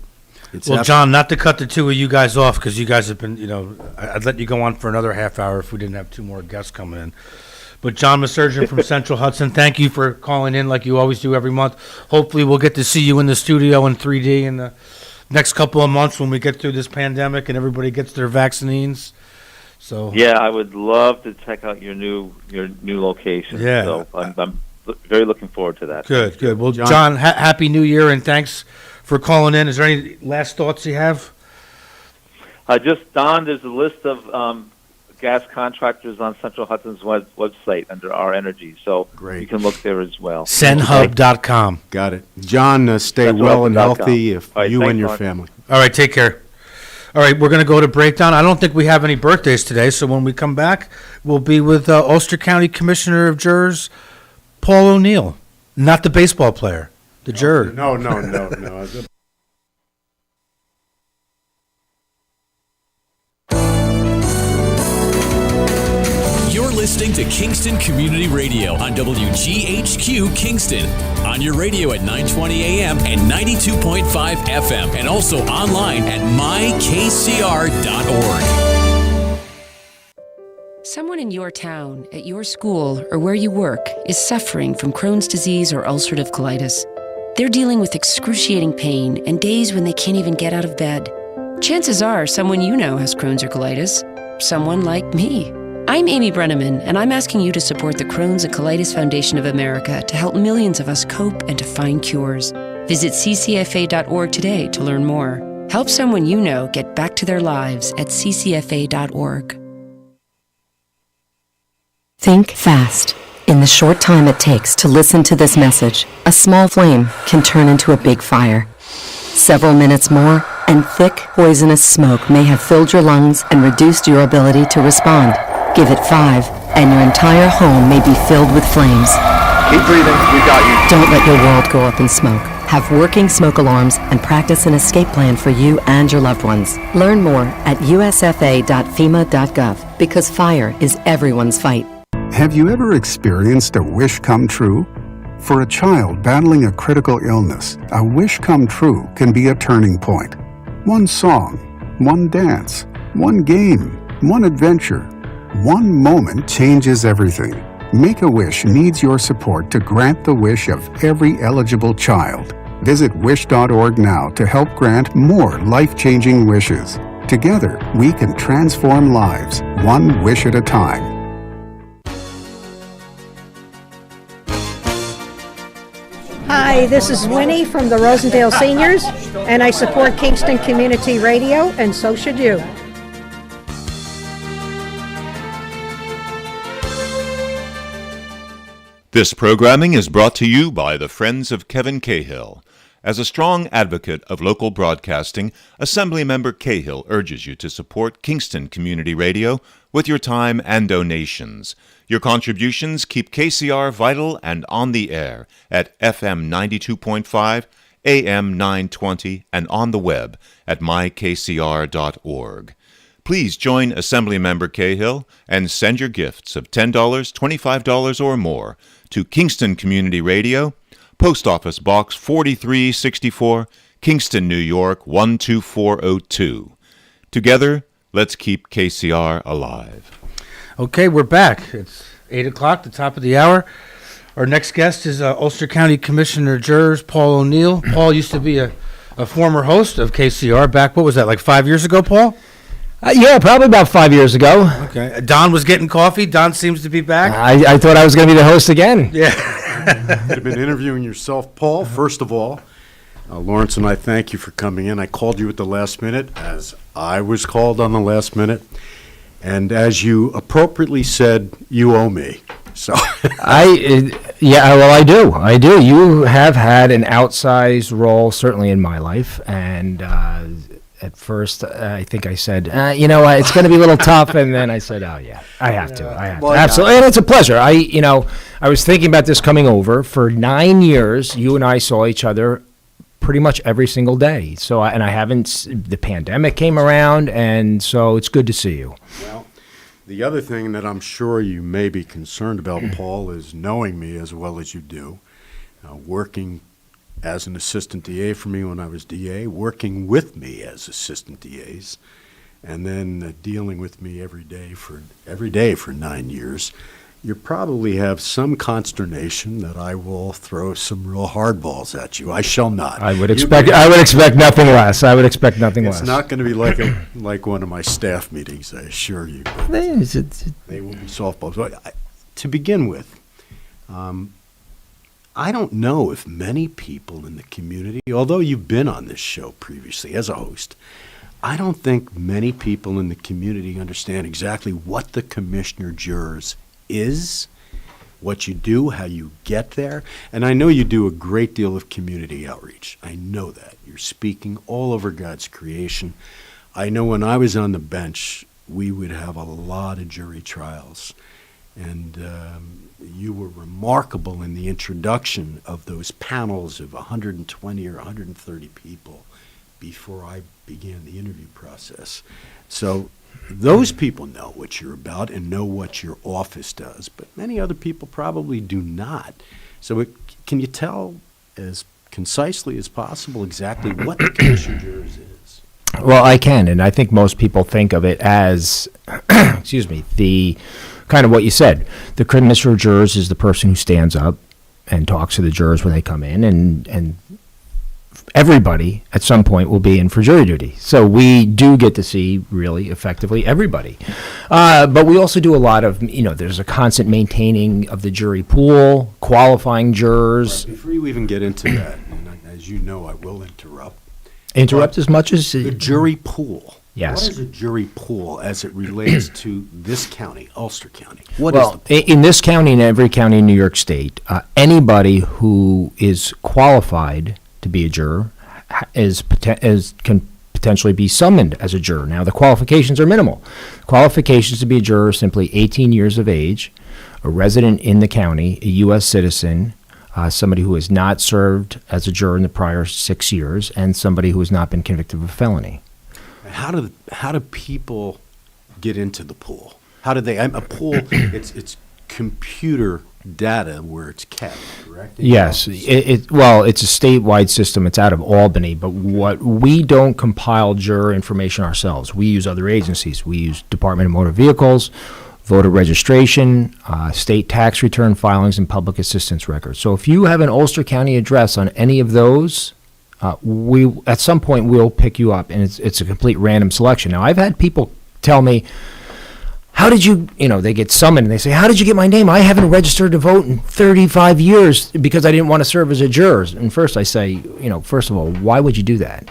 Well, John, not to cut the two of you guys off, because you guys have been, I'd let you go on for another half hour if we didn't have two more guests coming in. But John Masurgeon from Central Hudson, thank you for calling in like you always do every month. Hopefully we'll get to see you in the studio in 3D in the next couple of months when we get through this pandemic and everybody gets their vaccines. So yeah, I would love to check out your new location. Yeah. So I'm very looking forward to that. Good. Well, John, happy New Year, and thanks for calling in. Is there any last thoughts you have? Just Don, there's a list of gas contractors on Central Hudson's website under Our Energy, so Great. you can look there as well. Senhub.com. Got it. John, stay well and healthy, you and your family. All right, take care. All right, we're going to go to breakdown. I don't think we have any birthdays today, so when we come back, we'll be with Ulster County Commissioner of Jurors, Paul O'Neill. Not the baseball player, the juror. No. You're listening to Kingston Community Radio on WGHQ Kingston. On your radio at 920 AM and 92.5 FM, and also online at mykcr.org. Someone in your town, at your school, or where you work is suffering from Crohn's disease or ulcerative colitis. They're dealing with excruciating pain and days when they can't even get out of bed. Chances are someone you know has Crohn's or colitis. Someone like me. I'm Amy Brenneman, and I'm asking you to support the Crohn's and Colitis Foundation of America to help millions of us cope and to find cures. Visit ccfa.org today to learn more. Help someone you know get back to their lives at ccfa.org. Think fast. In the short time it takes to listen to this message, a small flame can turn into a big fire. Several minutes more, and thick, poisonous smoke may have filled your lungs and reduced your ability to respond. Give it 5, and your entire home may be filled with flames. Keep breathing, we got you. Don't let your world go up in smoke. Have working smoke alarms and practice an escape plan for you and your loved ones. Learn more at usfa.fema.gov, because fire is everyone's fight. Have you ever experienced a wish come true? For a child battling a critical illness, a wish come true can be a turning point. One song, one dance, one game, one adventure, one moment changes everything. Make-A-Wish needs your support to grant the wish of every eligible child. Visit wish.org now to help grant more life-changing wishes. Together, we can transform lives, one wish at a time. Hi, this is Winnie from the Rosendale Seniors, and I support Kingston Community Radio, and so should you. This programming is brought to you by the Friends of Kevin Cahill. As a strong advocate of local broadcasting, Assemblymember Cahill urges you to support Kingston Community Radio with your time and donations. Your contributions keep KCR vital and on the air at FM 92.5, AM 920, and on the web at mykcr.org. Please join Assemblymember Cahill and send your gifts of $10, $25, or more to Kingston Community Radio, Post Office Box 4364, Kingston, New York 12402. Together, let's keep KCR alive. Okay, we're back. It's 8 o'clock, the top of the hour. Our next guest is Ulster County Commissioner of Jurors, Paul O'Neill. Paul used to be a former host of KCR back, what was that, like 5 years ago, Paul? Yeah, probably about 5 years ago. Okay. Don was getting coffee. Don seems to be back. I thought I was going to be the host again. Yeah. You've been interviewing yourself, Paul. First of all, Lawrence and I thank you for coming in. I called you at the last minute, as I was called on the last minute. And as you appropriately said, you owe me. So I do. You have had an outsized role, certainly in my life, and at first, I think I said, it's going to be a little tough, and then I said, oh yeah, I have to. Absolutely, and it's a pleasure. I was thinking about this coming over. For 9 years, you and I saw each other pretty much every single day. So, and I haven't. The pandemic came around, and so it's good to see you. Well, the other thing that I'm sure you may be concerned about, Paul, is knowing me as well as you do, working as an assistant DA for me when I was DA, working with me as assistant DAs, and then dealing with me every day for 9 years. you probably have some consternation that I will throw some real hardballs at you. I shall not. I would expect nothing less. I would expect nothing less. It's not going to be like one of my staff meetings, I assure you. But they will be softballs. But to begin with, I don't know if many people in the community, although you've been on this show previously as a host, I don't think many people in the community understand exactly what the Commissioner Jurors is, what you do, how you get there. And I know you do a great deal of community outreach. I know that. You're speaking all over God's creation. I know when I was on the bench, we would have a lot of jury trials. And you were remarkable in the introduction of those panels of 120 or 130 people before I began the interview process. So those people know what you're about and know what your office does, but many other people probably do not. So can you tell as concisely as possible exactly what the Commissioner Jurors is? Well, I can, and I think most people think of it as, the kind of what you said. The Commissioner of Jurors is the person who stands up and talks to the jurors when they come in, and everybody at some point will be in for jury duty. So we do get to see really effectively everybody. But we also do a lot of, there's a constant maintaining of the jury pool, qualifying jurors. Right, before you even get into that, and as you know, I will interrupt. Interrupt as much as... The jury pool. Yes. What is a jury pool as it relates to this county, Ulster County? In this county and every county in New York State, anybody who is qualified to be a juror can potentially be summoned as a juror. Now, the qualifications are minimal. Qualifications to be a juror are simply 18 years of age, a resident in the county, a U.S. citizen, somebody who has not served as a juror in the prior 6 years, and somebody who has not been convicted of a felony. How do people get into the pool? How do they? A pool. It's computer data where it's kept, correct? Yes. It's a statewide system. It's out of Albany, but we don't compile juror information ourselves. We use other agencies. We use Department of Motor Vehicles, voter registration, state tax return filings, and public assistance records. So if you have an Ulster County address on any of those, we at some point we'll pick you up, and it's a complete random selection. Now, I've had people tell me, how did you, they get summoned and they say, how did you get my name? I haven't registered to vote in 35 years because I didn't want to serve as a juror. And first I say, first of all, why would you do that?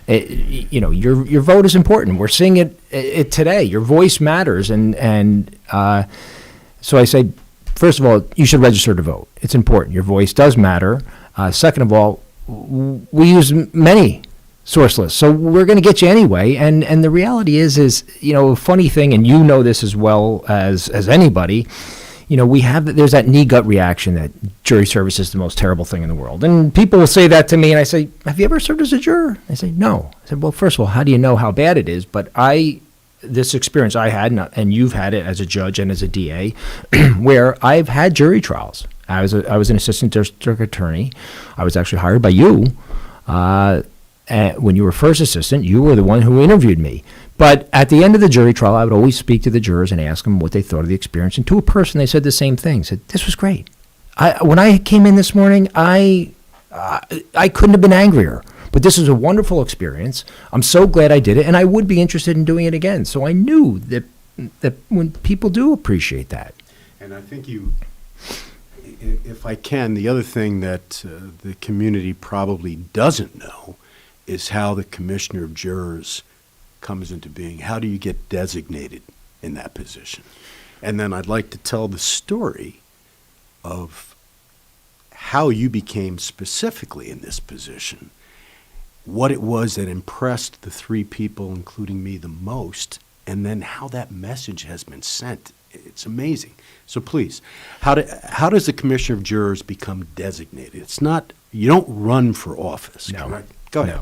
Your vote is important. We're seeing it today. Your voice matters. And so I say, first of all, you should register to vote. It's important. Your voice does matter. Second of all, we use many source lists, so we're going to get you anyway. And the reality is a funny thing, and this as well as anybody. There's that knee gut reaction that jury service is the most terrible thing in the world, and people will say that to me, and I say, have you ever served as a juror? They say no. I said, well, first of all, how do you know how bad it is? But this experience I had, and you've had it as a judge and as a DA, where I've had jury trials. I was an assistant district attorney. I was actually hired by you. When you were first assistant, you were the one who interviewed me. But at the end of the jury trial, I would always speak to the jurors and ask them what they thought of the experience. And to a person, they said the same thing. Said, this was great. When I came in this morning, I couldn't have been angrier. But this was a wonderful experience. I'm so glad I did it, and I would be interested in doing it again. So I knew that when people do appreciate that. And I think if I can, the other thing that the community probably doesn't know is how the Commissioner of Jurors comes into being. How do you get designated in that position? And then I'd like to tell the story of how you became specifically in this position, what it was that impressed the three people, including me, the most, and then how that message has been sent. It's amazing. So please, how does the Commissioner of Jurors become designated? It's not, you don't run for office, correct? Go ahead.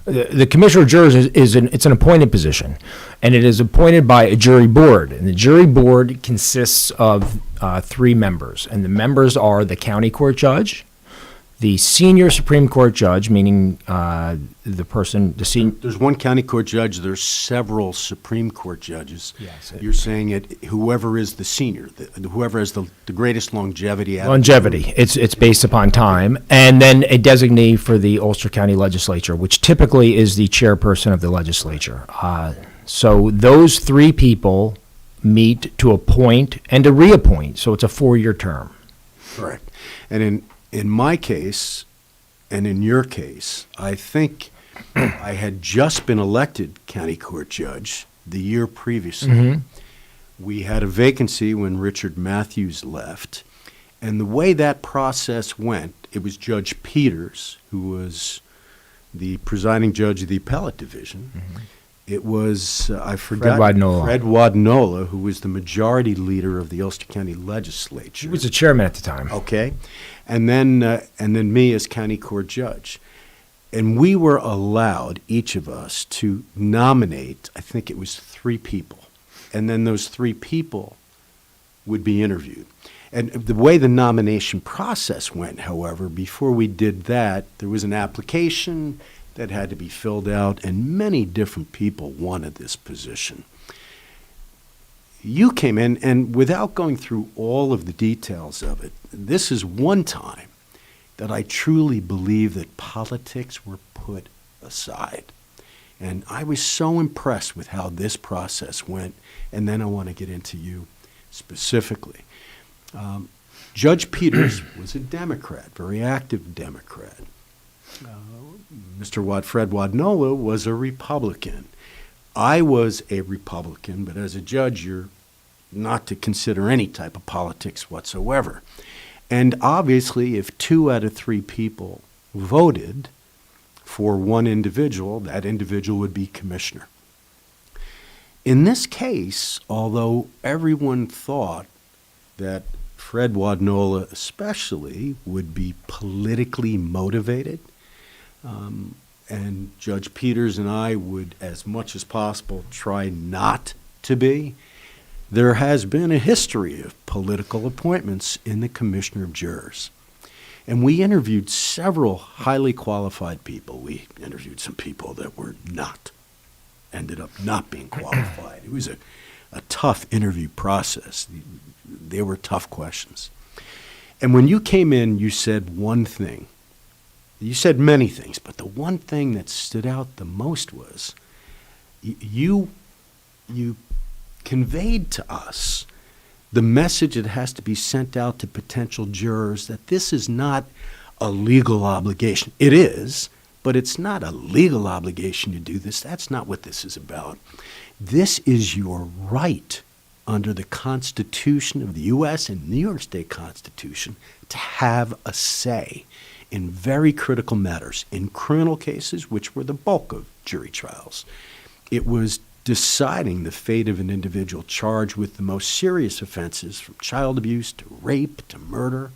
No. The Commissioner of Jurors it's an appointed position, and it is appointed by a jury board. And the jury board consists of 3 members, and the members are the county court judge, the senior Supreme Court judge, meaning the person, the senior. There's one county court judge. There's several Supreme Court judges. Yes. You're saying it. Whoever is the senior, whoever has the greatest longevity. Longevity. It's based upon time, and then a designee for the Ulster County Legislature, which typically is the chairperson of the legislature. So those three people meet to appoint and to reappoint. So it's a 4-year term. Correct. And in my case, and in your case, I think I had just been elected county court judge the year previously. Mm-hmm. We had a vacancy when Richard Matthews left. And the way that process went, it was Judge Peters, who was the presiding judge of the appellate division. Mm-hmm. It was, I forgot, Fred Wadnola, who was the majority leader of the Ulster County Legislature. He was the chairman at the time. Okay. And then me as county court judge. And we were allowed, each of us, to nominate, I think it was 3 people. And then those 3 people would be interviewed. And the way the nomination process went, however, before we did that, there was an application that had to be filled out, and many different people wanted this position. You came in, and without going through all of the details of it, this is one time that I truly believe that politics were put aside. And I was so impressed with how this process went, and then I want to get into you specifically. Judge Peters was a Democrat, very active Democrat. Mr. Fred Wadnola was a Republican. I was a Republican, but as a judge, you're not to consider any type of politics whatsoever. And obviously, if 2 out of 3 people voted for one individual, that individual would be commissioner. In this case, although everyone thought that Fred Wadnola especially would be politically motivated, and Judge Peters and I would, as much as possible, try not to be, there has been a history of political appointments in the Commissioner of Jurors. And we interviewed several highly qualified people. We interviewed some people that were ended up not being qualified. It was a tough interview process. They were tough questions. And when you came in, you said one thing. You said many things, but the one thing that stood out the most was you conveyed to us the message that has to be sent out to potential jurors that this is not a legal obligation. It is, but it's not a legal obligation to do this. That's not what this is about. This is your right under the Constitution of the U.S. and New York State Constitution to have a say in very critical matters. In criminal cases, which were the bulk of jury trials, it was deciding the fate of an individual charged with the most serious offenses, from child abuse to rape to murder,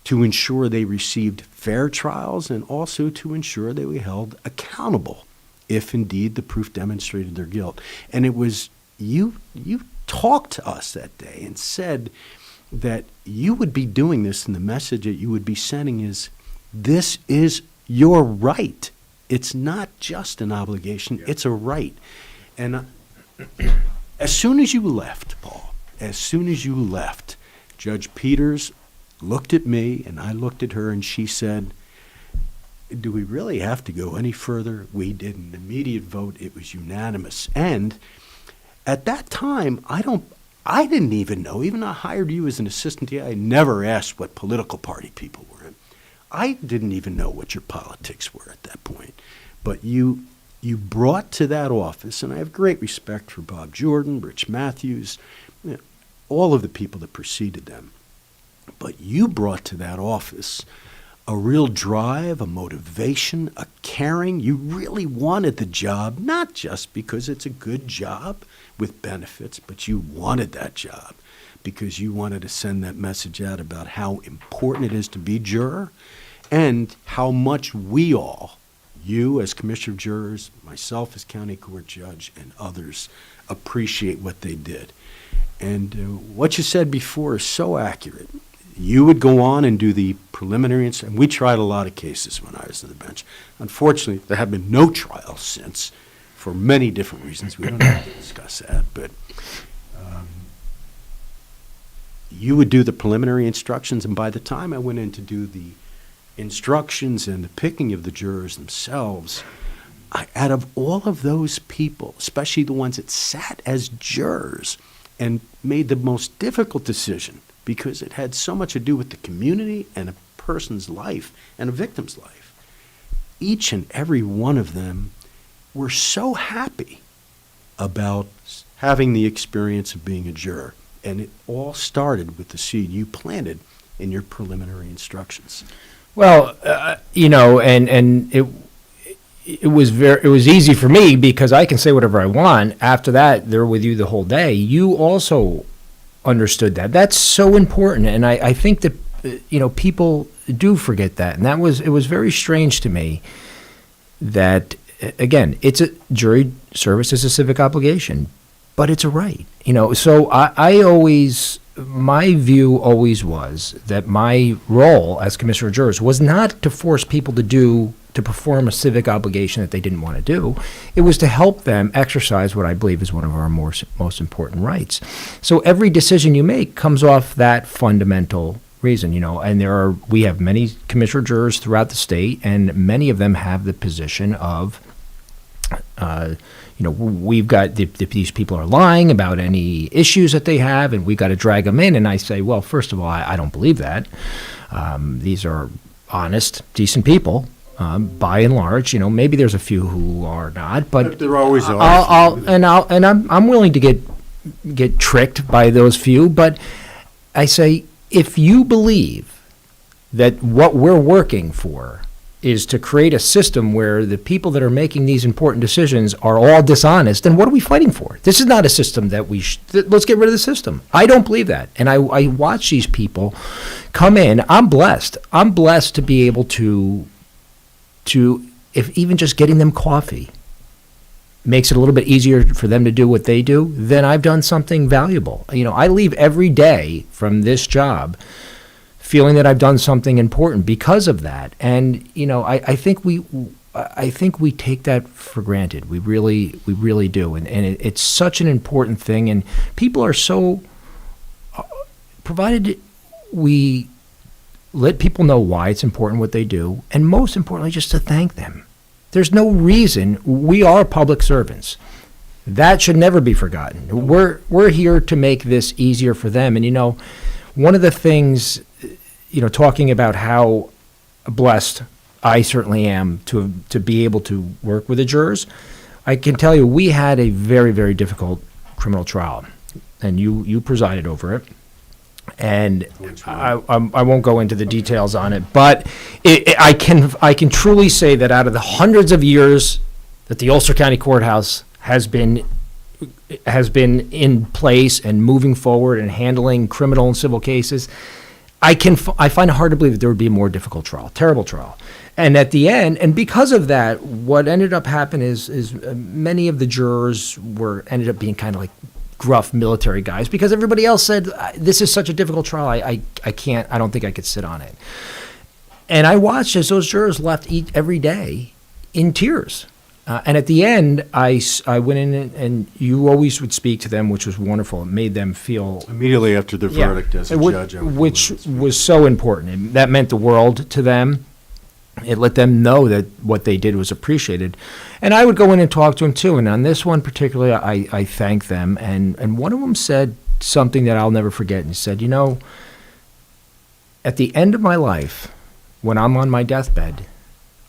to ensure they received fair trials and also to ensure they were held accountable if indeed the proof demonstrated their guilt. And it was you talked to us that day and said that you would be doing this, and the message that you would be sending is, this is your right. It's not just an obligation, it's a right. And as soon as you left, Paul, Judge Peters looked at me and I looked at her, and she said, do we really have to go any further? We did an immediate vote. It was unanimous. And at that time, I didn't even know, even I hired you as an assistant. I never asked what political party people were in. I didn't even know what your politics were at that point. But you brought to that office, and I have great respect for Bob Jordan, Rich Matthews, all of the people that preceded them. But you brought to that office a real drive, a motivation, a caring. You really wanted the job, not just because it's a good job with benefits, but you wanted that job because you wanted to send that message out about how important it is to be juror and how much we all, you as Commissioner of Jurors, myself as County Court Judge, and others, appreciate what they did. And what you said before is so accurate. You would go on and do the preliminary, and we tried a lot of cases when I was on the bench. Unfortunately, there have been no trials since, for many different reasons. We don't have to discuss that, but you would do the preliminary instructions, and by the time I went in to do the instructions and the picking of the jurors themselves, out of all of those people, especially the ones that sat as jurors and made the most difficult decision, because it had so much to do with the community and a person's life and a victim's life, each and every one of them were so happy about having the experience of being a juror. And it all started with the seed you planted in your preliminary instructions. Well, and it was easy for me because I can say whatever I want. After that, they're with you the whole day. You also understood that. That's so important, and I think that people do forget that, and it was very strange to me that, again, it's a jury service is a civic obligation, but it's a right. So I always, my view always was that my role as Commissioner of Jurors was not to force people to perform a civic obligation that they didn't want to do. It was to help them exercise what I believe is one of our most important rights. So every decision you make comes off that fundamental reason, and we have many Commissioner of Jurors throughout the state, and many of them have the position of, we've got, these people are lying about any issues that they have, and we've got to drag them in. And I say, well, first of all, I don't believe that. These are honest, decent people. By and large, maybe there's a few who are not, but there always are. I'm willing to get tricked by those few. But I say, if you believe that what we're working for is to create a system where the people that are making these important decisions are all dishonest, then what are we fighting for? This is not a system that let's get rid of the system. I don't believe that. And I watch these people come in. I'm blessed. I'm blessed to be able to if even just getting them coffee makes it a little bit easier for them to do what they do, then I've done something valuable. I leave every day from this job feeling that I've done something important because of that. And I think we take that for granted. We really do. And it's such an important thing. And people are so, provided we let people know why it's important what they do, and most importantly, just to thank them. There's no reason. We are public servants. That should never be forgotten. We're here to make this easier for them. And one of the things, talking about how blessed I certainly am to be able to work with the jurors, I can tell you we had a very, very difficult criminal trial, and you presided over it. And I won't go into the details on it, but I can truly say that out of the hundreds of years that the Ulster County Courthouse has been in place and moving forward and handling criminal and civil cases, I find it hard to believe that there would be a more difficult trial, terrible trial. And at the end, and because of that, what ended up happening is many of the jurors ended up being kind of like gruff military guys, because everybody else said, this is such a difficult trial, I don't think I could sit on it. And I watched as those jurors left every day in tears. And at the end, I went in and you always would speak to them, which was wonderful. It made them feel... Immediately after the verdict as a judge. Which was so important. That meant the world to them. It let them know that what they did was appreciated. And I would go in and talk to them too. And on this one particularly, I thanked them. And one of them said something that I'll never forget. And he said, at the end of my life, when I'm on my deathbed,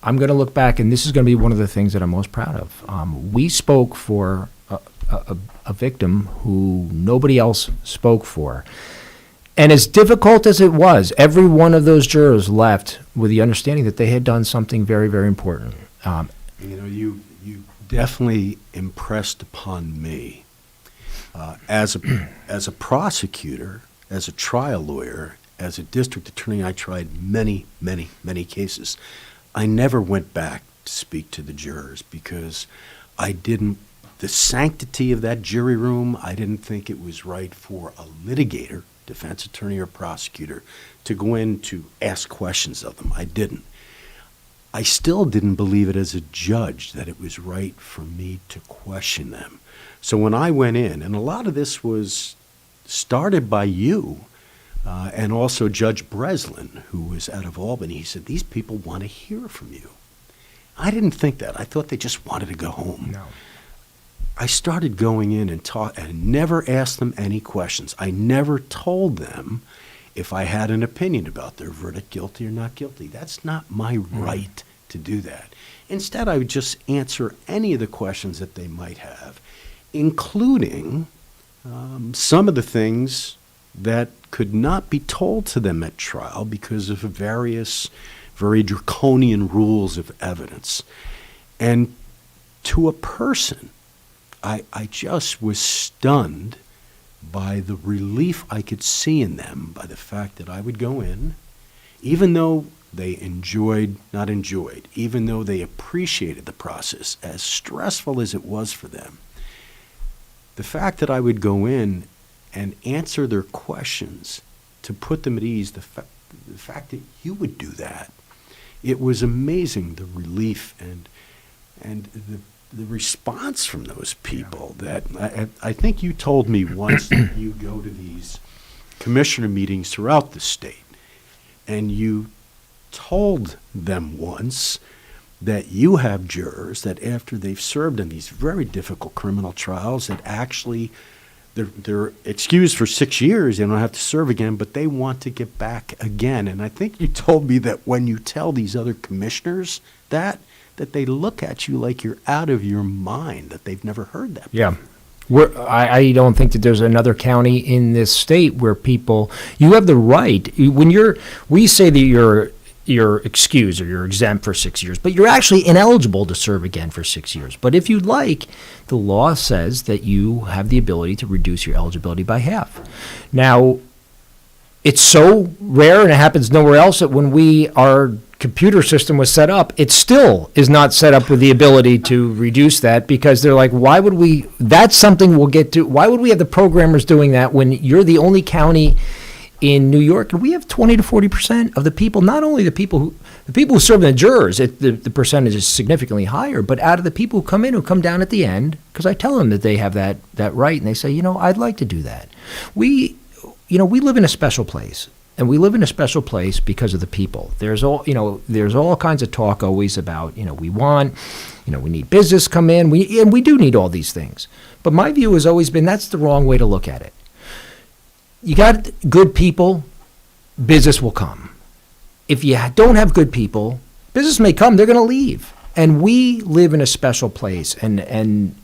I'm going to look back, and this is going to be one of the things that I'm most proud of. We spoke for a victim who nobody else spoke for. And as difficult as it was, every one of those jurors left with the understanding that they had done something very, very important. You definitely impressed upon me as a prosecutor, as a trial lawyer, as a district attorney. I tried many, many, many cases. I never went back to speak to the jurors because the sanctity of that jury room, I didn't think it was right for a litigator defense attorney or prosecutor, to go in to ask questions of them. I didn't. I still didn't believe it as a judge that it was right for me to question them. So when I went in, and a lot of this was started by you, and also Judge Breslin, who was out of Albany, he said, these people want to hear from you. I didn't think that. I thought they just wanted to go home. No. I started going in and never asked them any questions. I never told them if I had an opinion about their verdict, guilty or not guilty. That's not my right to do that. Instead, I would just answer any of the questions that they might have, including some of the things that could not be told to them at trial because of various very draconian rules of evidence. And to a person, I just was stunned by the relief I could see in them, by the fact that I would go in, even though they even though they appreciated the process, as stressful as it was for them. The fact that I would go in and answer their questions to put them at ease, the fact that you would do that, it was amazing, the relief and the response from those people. That I think you told me once that you go to these commissioner meetings throughout the state, and you told them once that you have jurors that after they've served in these very difficult criminal trials, that actually they're excused for 6 years, they don't have to serve again, but they want to get back again. And I think you told me that when you tell these other commissioners that they look at you like you're out of your mind, that they've never heard that before. Yeah. I don't think that there's another county in this state where you have the right, we say that you're excused or you're exempt for 6 years, but you're actually ineligible to serve again for 6 years. But if you'd like, the law says that you have the ability to reduce your eligibility by half. Now, it's so rare and it happens nowhere else that when our computer system was set up, it still is not set up with the ability to reduce that, because they're like, that's something we'll get to. Why would we have the programmers doing that when you're the only county in New York, and we have 20 to 40% of the people, not only the people who serve in the jurors, the percentage is significantly higher, but out of the people who come down at the end, because I tell them that they have that right, and they say, I'd like to do that. We live in a special place, and we live in a special place because of the people. There's all kinds of talk always about, we need business come in, and we do need all these things. But my view has always been that's the wrong way to look at it. You got good people, business will come. If you don't have good people, business may come, they're going to leave. And we live in a special place. And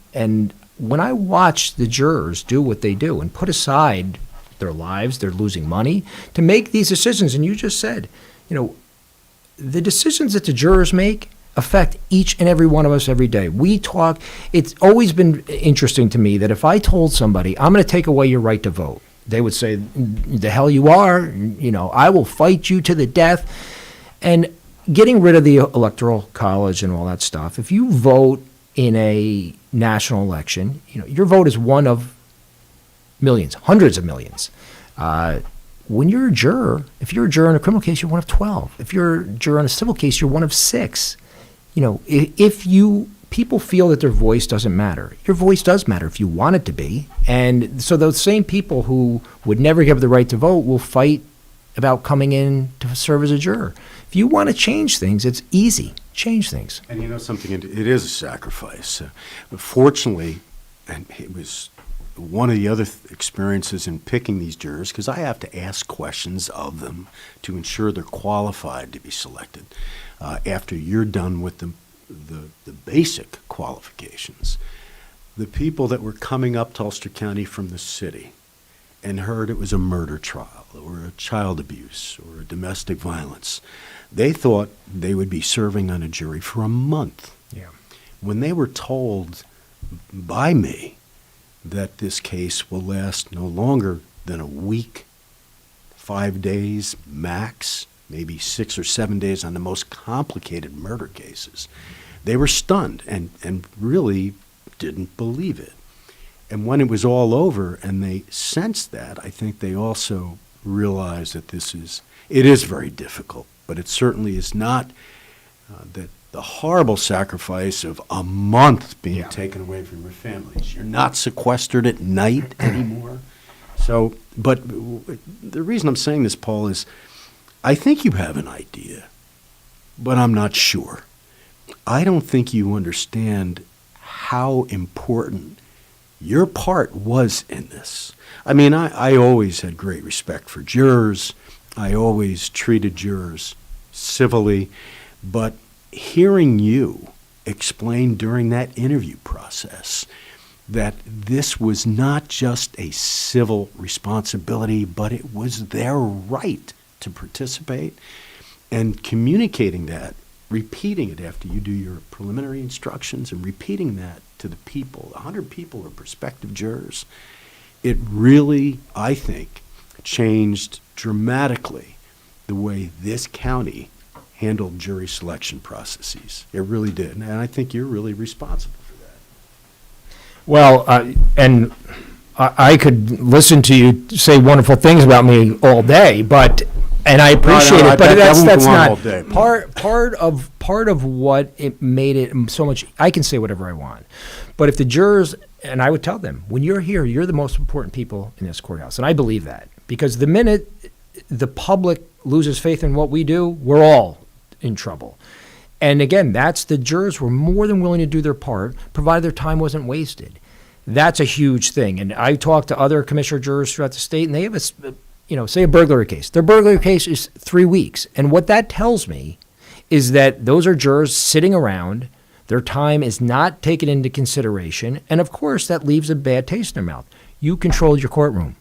when I watch the jurors do what they do and put aside their lives, they're losing money, to make these decisions, and you just said, the decisions that the jurors make affect each and every one of us every day. We talk, it's always been interesting to me that if I told somebody, I'm going to take away your right to vote, they would say, the hell you are, I will fight you to the death. And getting rid of the Electoral College and all that stuff, if you vote in a national election, your vote is one of millions, hundreds of millions. When you're a juror, if you're a juror in a criminal case, you're one of 12. If you're a juror in a civil case, you're one of 6. People feel that their voice doesn't matter. Your voice does matter if you want it to be. And so those same people who would never give the right to vote will fight about coming in to serve as a juror. If you want to change things, it's easy. Change things. And something, it is a sacrifice. But fortunately, and it was one of the other experiences in picking these jurors, because I have to ask questions of them to ensure they're qualified to be selected. After you're done with the basic qualifications, the people that were coming up to Ulster County from the city and heard it was a murder trial or a child abuse or a domestic violence, they thought they would be serving on a jury for a month. Yeah. When they were told by me that this case will last no longer than a week, 5 days max, maybe 6 or 7 days on the most complicated murder cases, they were stunned and really didn't believe it. And when it was all over and they sensed that, I think they also realized that it is very difficult, but it certainly is not that the horrible sacrifice of a month being taken away from your families. You're not sequestered at night anymore. So, but the reason I'm saying this, Paul, is I think you have an idea, but I'm not sure. I don't think you understand how important your part was in this. I mean, I always had great respect for jurors. I always treated jurors civilly, but hearing you explain during that interview process that this was not just a civil responsibility, but it was their right to participate, and communicating that, repeating it after you do your preliminary instructions and repeating that to the people, 100 people or prospective jurors, it really, I think, changed dramatically the way this county handled jury selection processes. It really did, and I think you're really responsible for that. Well, and I could listen to you say wonderful things about me all day, and I appreciate it, but that's not part of what it made it so much. I can say whatever I want, but if the jurors, and I would tell them, when you're here, you're the most important people in this courthouse, and I believe that, because the minute the public loses faith in what we do, we're all in trouble. And again, the jurors were more than willing to do their part, provided their time wasn't wasted. That's a huge thing. And I talked to other commissioner jurors throughout the state, and they have say a burglary case. Their burglary case is 3 weeks. And what that tells me is that those are jurors sitting around, their time is not taken into consideration, and of course that leaves a bad taste in their mouth. You controlled your courtroom.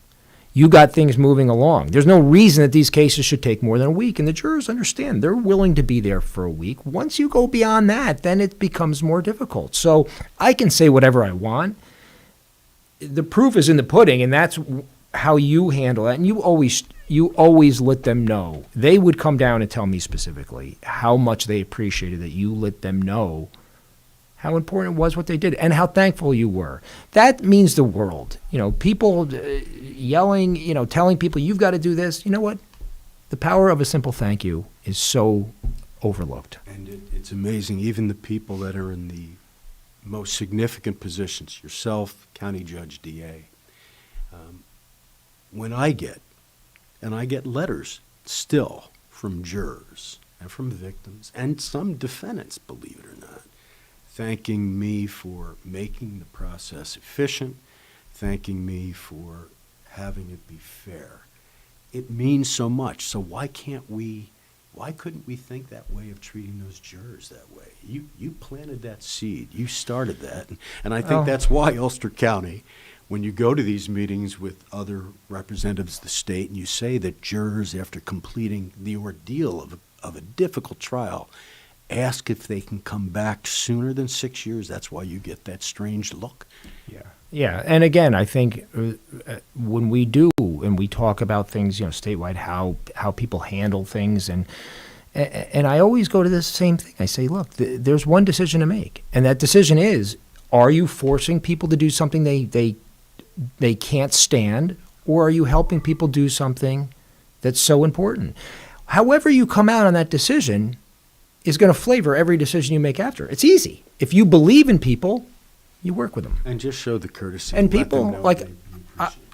You got things moving along. There's no reason that these cases should take more than a week, and the jurors understand. They're willing to be there for a week. Once you go beyond that, then it becomes more difficult. So I can say whatever I want. The proof is in the pudding, and that's how you handle that. And you always let them know. They would come down and tell me specifically how much they appreciated that you let them know how important it was what they did and how thankful you were. That means the world. People yelling, telling people you've got to do this. You know what? The power of a simple thank you is so overlooked. And it's amazing, even the people that are in the most significant positions, yourself, county judge, DA, when I get letters still from jurors and from victims and some defendants, believe it or not, thanking me for making the process efficient, thanking me for having it be fair. It means so much. So why couldn't we think that way of treating those jurors that way? You planted that seed. You started that. And I think that's why Ulster County, when you go to these meetings with other representatives of the state and you say that jurors, after completing the ordeal of a difficult trial, ask if they can come back sooner than 6 years. That's why you get that strange look. Yeah. And again, I think when we do and we talk about things, statewide, how people handle things, and I always go to the same thing. I say, look, there's one decision to make, and that decision is: are you forcing people to do something they can't stand, or are you helping people do something that's so important? However you come out on that decision is going to flavor every decision you make after. It's easy. If you believe in people, you work with them. And just show the courtesy. And people,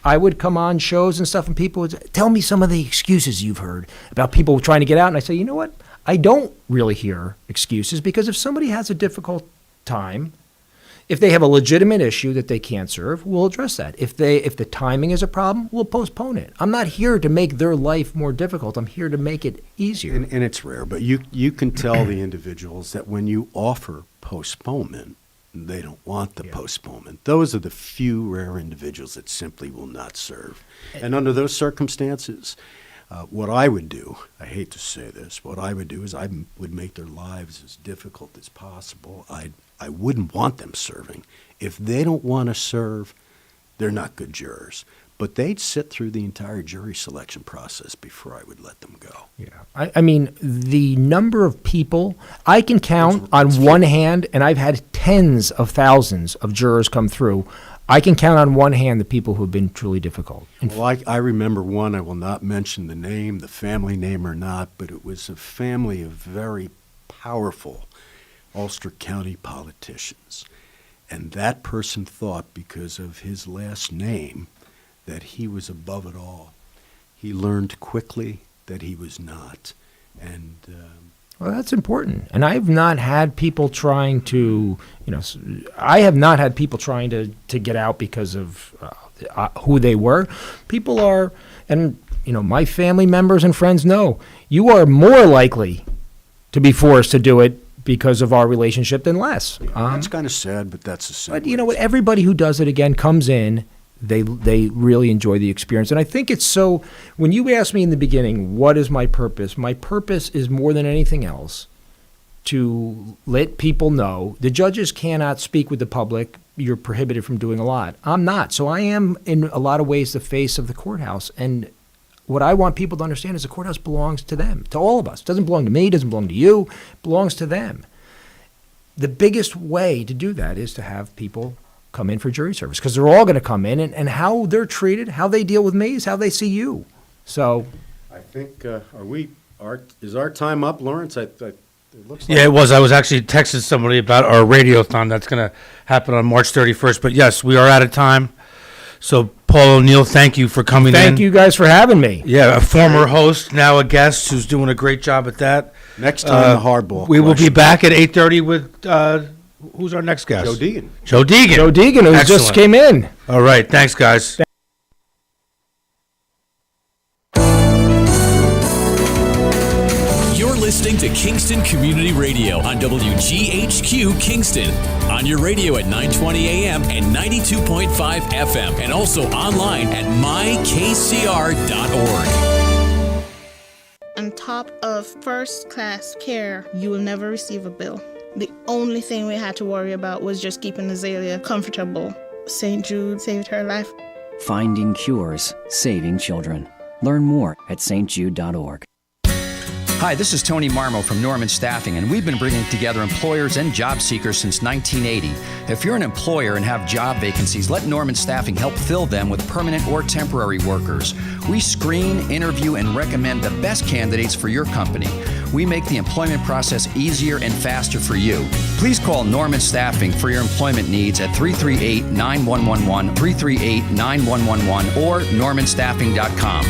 I would come on shows and stuff, and people would say, tell me some of the excuses you've heard about people trying to get out. And I say, you know what? I don't really hear excuses, because if somebody has a difficult time, if they have a legitimate issue that they can't serve, we'll address that. If the timing is a problem, we'll postpone it. I'm not here to make their life more difficult. I'm here to make it easier. And it's rare, but you can tell the individuals that when you offer postponement, they don't want the postponement. Those are the few rare individuals that simply will not serve. And under those circumstances, what I would do, I hate to say this, what I would do is I would make their lives as difficult as possible. I wouldn't want them serving. If they don't want to serve, they're not good jurors. But they'd sit through the entire jury selection process before I would let them go. Yeah. I mean, the number of people, I can count on one hand, and I've had tens of thousands of jurors come through. I can count on one hand the people who have been truly difficult. Well, I remember one, I will not mention the name, the family name or not, but it was a family of very powerful Ulster County politicians. And that person thought, because of his last name, that he was above it all. He learned quickly that he was not. And well, that's important. And I've not had people trying to, I have not had people trying to get out because of who they were. People are, and, my family members and friends know, you are more likely to be forced to do it because of our relationship than less. That's kind of sad, but that's the same. But you know what? Everybody who does it again comes in. They really enjoy the experience. And I think it's so, when you asked me in the beginning, what is my purpose is more than anything else to let people know. The judges cannot speak with the public. You're prohibited from doing a lot. I'm not. So I am, in a lot of ways, the face of the courthouse. And what I want people to understand is the courthouse belongs to them, to all of us. It doesn't belong to me, it doesn't belong to you, it belongs to them. The biggest way to do that is to have people come in for jury service, because they're all going to come in, and how they're treated, how they deal with me is how they see you. So I think, is our time up, Lawrence? It looks like Yeah, it was. I was actually texting somebody about our radiothon that's going to happen on March 31st. But yes, we are out of time. So Paul O'Neill, thank you for coming in. Thank you guys for having me. Yeah, a former host, now a guest who's doing a great job at that. Next time, the hardball We will be back at 8:30 with, who's our next guest? Joe Deegan. Joe Deegan. Joe Deegan, who just Excellent. came in. All right, thanks, guys. You're listening to Kingston Community Radio on WGHQ Kingston. On your radio at 920 AM and 92.5 FM, and also online at mykcr.org. On top of first-class care, you will never receive a bill. The only thing we had to worry about was just keeping Azalea comfortable. St. Jude saved her life. Finding cures, saving children. Learn more at stjude.org. Hi, this is Tony Marmo from Norman Staffing, and we've been bringing together employers and job seekers since 1980. If you're an employer and have job vacancies, let Norman Staffing help fill them with permanent or temporary workers. We screen, interview, and recommend the best candidates for your company. We make the employment process easier and faster for you. Please call Norman Staffing for your employment needs at 338-9111, 338-9111, or normanstaffing.com.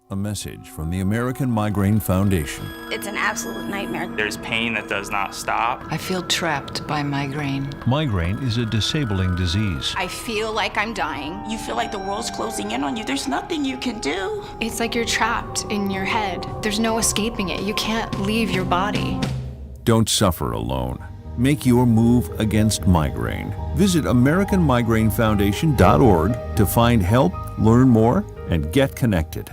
A message from the American Migraine Foundation. It's an absolute nightmare. There's pain that does not stop. I feel trapped by migraine. Migraine is a disabling disease. I feel like I'm dying. You feel like the world's closing in on you. There's nothing you can do. It's like you're trapped in your head. There's no escaping it. You can't leave your body. Don't suffer alone. Make your move against migraine. Visit AmericanMigraineFoundation.org to find help, learn more, and get connected.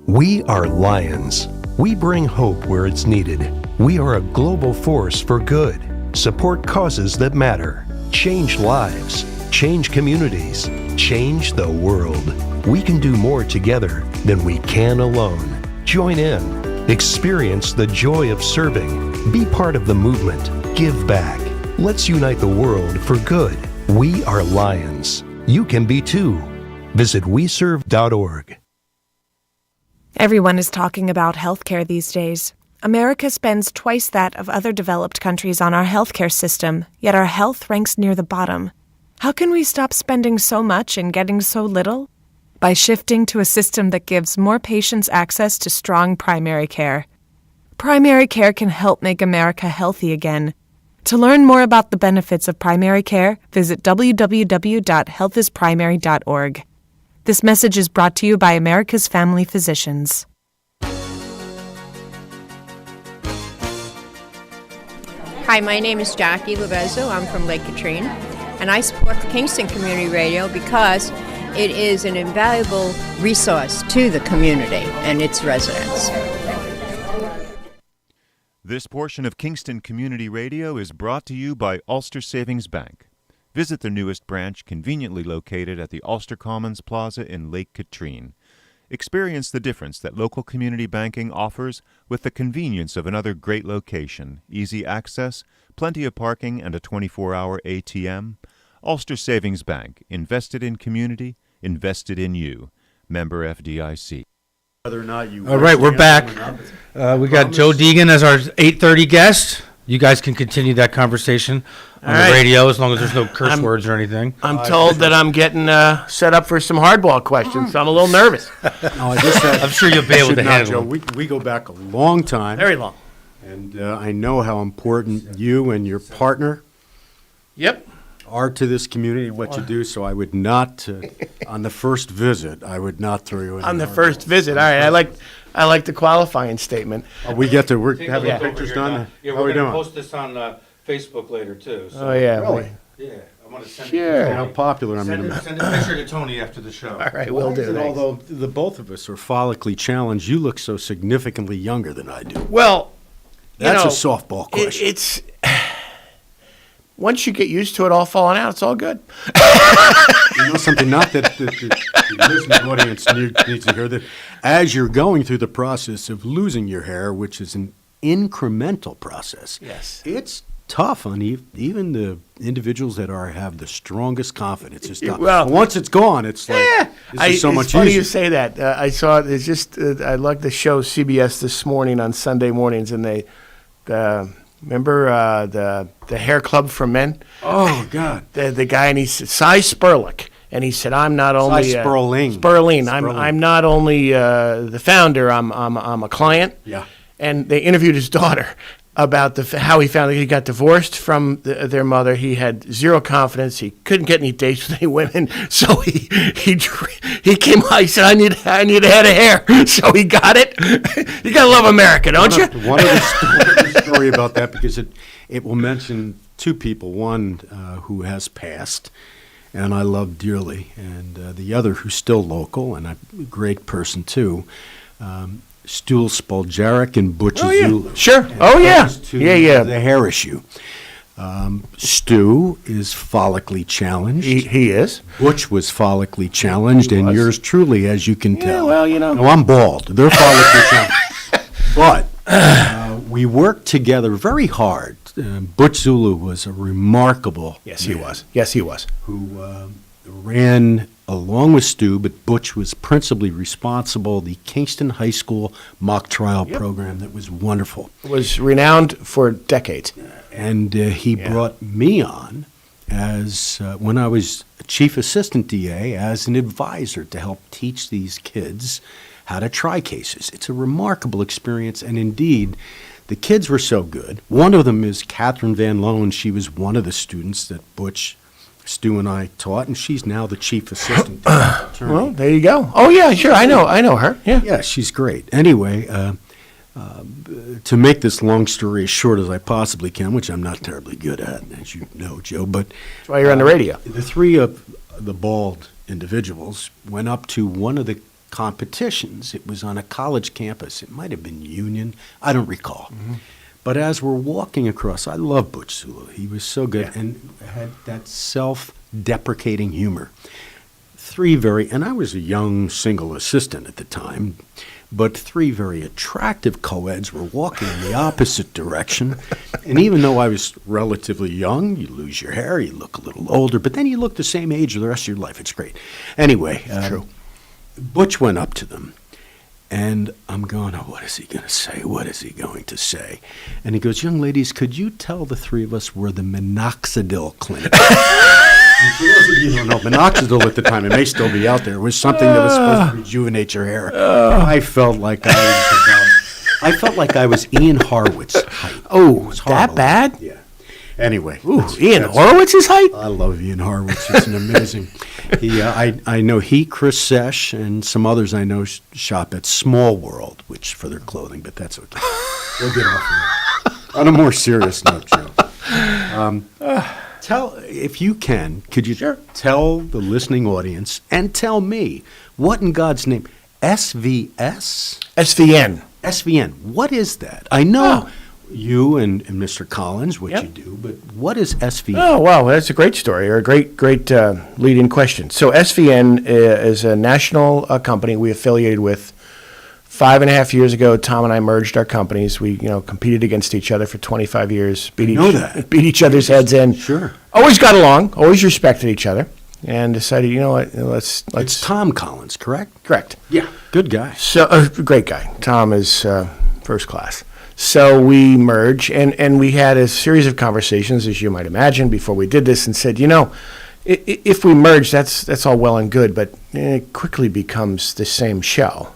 We are Lions. We bring hope where it's needed. We are a global force for good. Support causes that matter. Change lives. Change communities. Change the world. We can do more together than we can alone. Join in. Experience the joy of serving. Be part of the movement. Give back. Let's unite the world for good. We are Lions. You can be too. Visit weserve.org. Everyone is talking about healthcare these days. America spends twice that of other developed countries on our healthcare system, yet our health ranks near the bottom. How can we stop spending so much and getting so little? By shifting to a system that gives more patients access to strong primary care. Primary care can help make America healthy again. To learn more about the benefits of primary care, visit www.healthisprimary.org. This message is brought to you by America's Family Physicians. Hi, my name is Jackie Lovezzo. I'm from Lake Katrine, and I support the Kingston Community Radio because it is an invaluable resource to the community and its residents. This portion of Kingston Community Radio is brought to you by Ulster Savings Bank. Visit their newest branch, conveniently located at the Ulster Commons Plaza in Lake Katrine. Experience the difference that local community banking offers with the convenience of another great location, easy access, plenty of parking, and a 24-hour ATM. Ulster Savings Bank, invested in community, invested in you. Member FDIC. Whether or not you. All right, we're back. We got Joe Deegan as our 8:30 guest. You guys can continue that conversation on the radio as long as there's no curse words or anything. I'm told that I'm getting set up for some hardball questions, so I'm a little nervous. I'm sure you'll be able to handle Joe, we go back a long time. Very long. And I know how important you and your partner are to this community, what you do, so I would not, on the first visit, I would not throw you in. On the first visit, all right. I like the qualifying statement. We're having pictures done? Yeah, How we're we going to doing? post this on Facebook later, too. So. Oh, yeah. Really? Yeah, I want to send Sure. How popular I'm going to Send a picture to Tony after the show. All right, we'll do. Although the both of us are follically challenged, you look so significantly younger than I do. Well, That's a softball question. It's once you get used to it all falling out, it's all good. You know something, not that the listening audience needs to hear that. As you're going through the process of losing your hair, which is an incremental process, yes, it's tough on even the individuals that have the strongest confidence. It's tough. Well, once it's gone, it's like this is so much It's funny easier. you say that. I saw it. It's just I like the show CBS this morning on Sunday mornings, and they remember the hair club for men. Oh God, the guy, and he said Cy Sperlich, and he said I'm not only Sperling. I'm not only the founder. I'm a client. Yeah. And they interviewed his daughter about how he found that he got divorced from their mother. He had zero confidence. He couldn't get any dates with any women. So he came out. He said, "I need a head of hair." So he got it. You gotta love America, don't you? One of the story about that, because it will mention two people. One who has passed, and I love dearly, and the other who's still local and a great person too. Stu Spoljaric and Butch Zulu. Sure. And Oh, yeah. those two, Yeah. The hair issue. Stu is follically challenged. He is. Butch was follically challenged, and yours truly, as you can tell. Yeah, well, you know. No, I'm bald. They're follically challenged. But we worked together very hard. Butch Zulu was a remarkable Yes, he was. Yes, he was. who ran along with Stu, but Butch was principally responsible, the Kingston High School mock trial program that was wonderful. It was renowned for decades. And he brought me on as, when I was chief assistant DA, as an advisor to help teach these kids how to try cases. It's a remarkable experience, and indeed, the kids were so good. One of them is Catherine Van Loan. She was one of the students that Butch, Stu, and I taught, and she's now the chief assistant attorney. Well, there you go. Oh yeah, sure. I know her. Yeah. Yeah, she's great. Anyway, to make this long story as short as I possibly can, which I'm not terribly good at, as you know, Joe, but that's why you're on the radio. The three of the bald individuals went up to one of the competitions. It was on a college campus. It might have been Union. I don't recall. Mm-hmm. But as we're walking across, I love Butch Zulu. He was so good and had that self-deprecating humor. And I was a young single assistant at the time, but three very attractive co-eds were walking in the opposite direction. And even though I was relatively young, you lose your hair, you look a little older, but then you look the same age for the rest of your life. It's great. Anyway, true. Butch went up to them. And I'm going, oh, what is he going to say? What is he going to say? And he goes, young ladies, could you tell the three of us we're the minoxidil clinic? And for those of you who don't know, minoxidil at the time, it may still be out there, was something that was supposed to rejuvenate your hair. I felt like I was Ian Harwood's height. Oh, that bad? Yeah. Anyway. Ooh, Ian Horowitz's height? I love Ian Horowitz. It's an amazing. I know Chris Sesh, and some others I know shop at Small World, which for their clothing, but that's okay. We'll get off of that. On a more serious note, Joe. If you can, could you tell the listening audience and tell me what in God's name, SVS? SVN. SVN. What is that? I know. you and Mr. Collins, what you do, but what is SVN? Oh, wow, that's a great story, or a great lead-in question. So SVN is a national company we affiliated with 5.5 years ago. Tom and I merged our companies. We, competed against each other for 25 years. Beat each other's heads in. Sure. Always got along, always respected each other, and decided, what, let's. It's Tom Collins, correct? Correct. Yeah. Good guy. So, great guy. Tom is first class. So we merged, and we had a series of conversations, as you might imagine, before we did this, and said, if we merge, that's all well and good, but it quickly becomes the same show.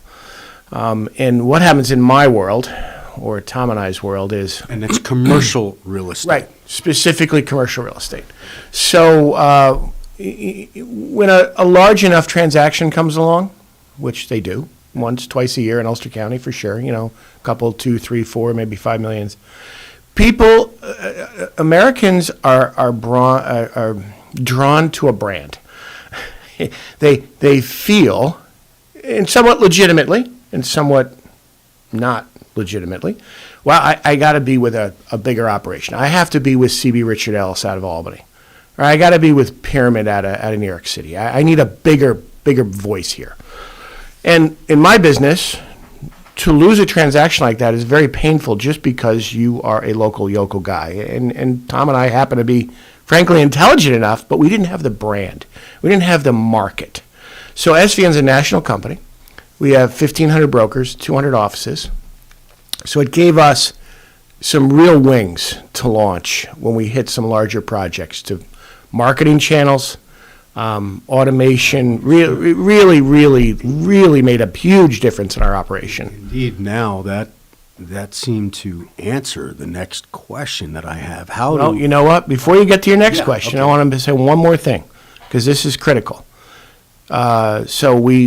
And what happens in my world, or Tom and I's world, is... And it's commercial real estate. Right, specifically commercial real estate. So when a large enough transaction comes along, which they do, once, twice a year in Ulster County for sure, a couple, 2, 3, 4, maybe 5 million. People, Americans are drawn to a brand. They feel, and somewhat legitimately, and somewhat not legitimately, well, I got to be with a bigger operation. I have to be with C.B. Richard Ellis out of Albany. Or I got to be with Pyramid out of New York City. I need a bigger voice here. And in my business, to lose a transaction like that is very painful just because you are a local yokel guy. And Tom and I happen to be, frankly, intelligent enough, but we didn't have the brand. We didn't have the market. So SVN's a national company. We have 1,500 brokers, 200 offices. So it gave us some real wings to launch when we hit some larger projects, to marketing channels, automation, really made a huge difference in our operation. Indeed, now that seemed to answer the next question that I have. You know what? Before you get to your next question, okay. I want to say one more thing, because this is critical. So we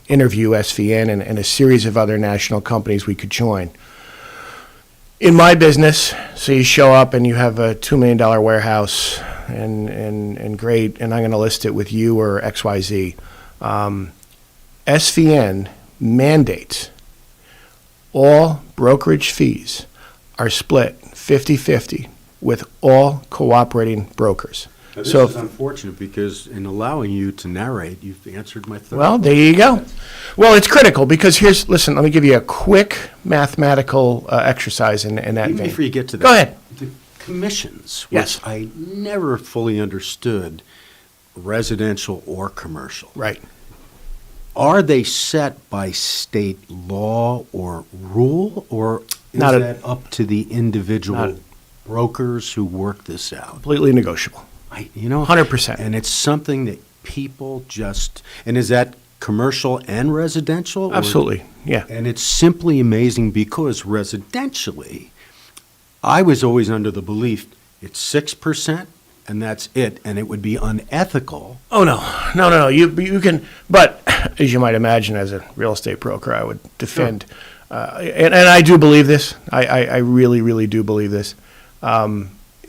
interview SVN and a series of other national companies we could join. In my business, so you show up and you have a $2 million warehouse and great, and I'm going to list it with you or XYZ. SVN mandates all brokerage fees are split 50-50 with all cooperating brokers. Now, this is unfortunate because in allowing you to narrate, you've answered my third. Well, there you go. Well, it's critical because listen, let me give you a quick mathematical exercise in that vein. Even before you get to that. Go ahead. The commissions, Yes. which I never fully understood, residential or commercial. Right. Are they set by state law or rule, or is that up to the individual brokers who work this out? Completely negotiable. 100%. And it's something that people just, and is that commercial and residential? Absolutely, yeah. And it's simply amazing because residentially, I was always under the belief it's 6% and that's it, and it would be unethical. Oh, no. You can, but as you might imagine, as a real estate broker, I would defend, and I do believe this. I really do believe this.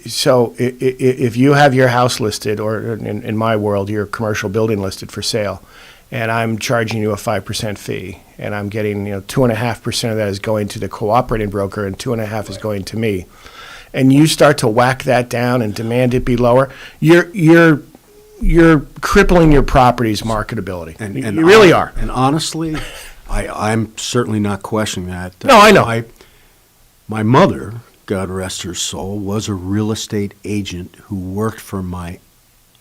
So if you have your house listed, or in my world, your commercial building listed for sale, and I'm charging you a 5% fee, and I'm getting 2.5% of that is going to the cooperating broker, and 2.5% is going to me, and you start to whack that down and demand it be lower, you're crippling your property's marketability. And you really are. And honestly, I'm certainly not questioning that. No, I know. My mother, God rest her soul, was a real estate agent who worked for my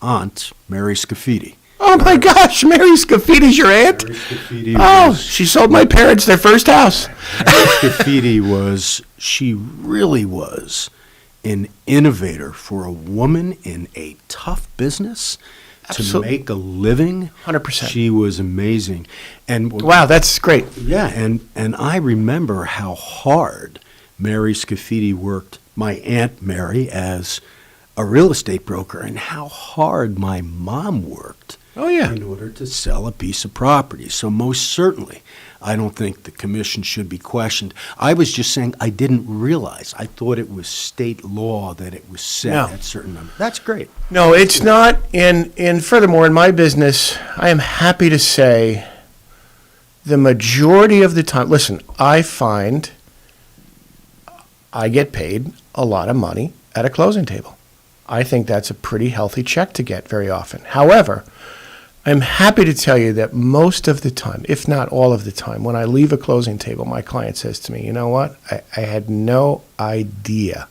aunt, Mary Scafidi. Oh my gosh, Mary Scaffidi's your aunt? Mary Scafidi she sold my parents their first house. Mary Scafidi she really was an innovator for a woman in a tough business. To make a living. 100%. She was amazing. And wow, that's great. Yeah, and I remember how hard Mary Scafidi worked, my Aunt Mary, as a real estate broker, and how hard my mom worked in order to sell a piece of property. So most certainly, I don't think the commission should be questioned. I was just saying I didn't realize. I thought it was state law that it was set at certain numbers. That's great. No, it's not. And furthermore, in my business, I am happy to say the majority of the time, listen, I find I get paid a lot of money at a closing table. I think that's a pretty healthy check to get very often. However, I'm happy to tell you that most of the time, if not all of the time, when I leave a closing table, my client says to me, you know what, I had no idea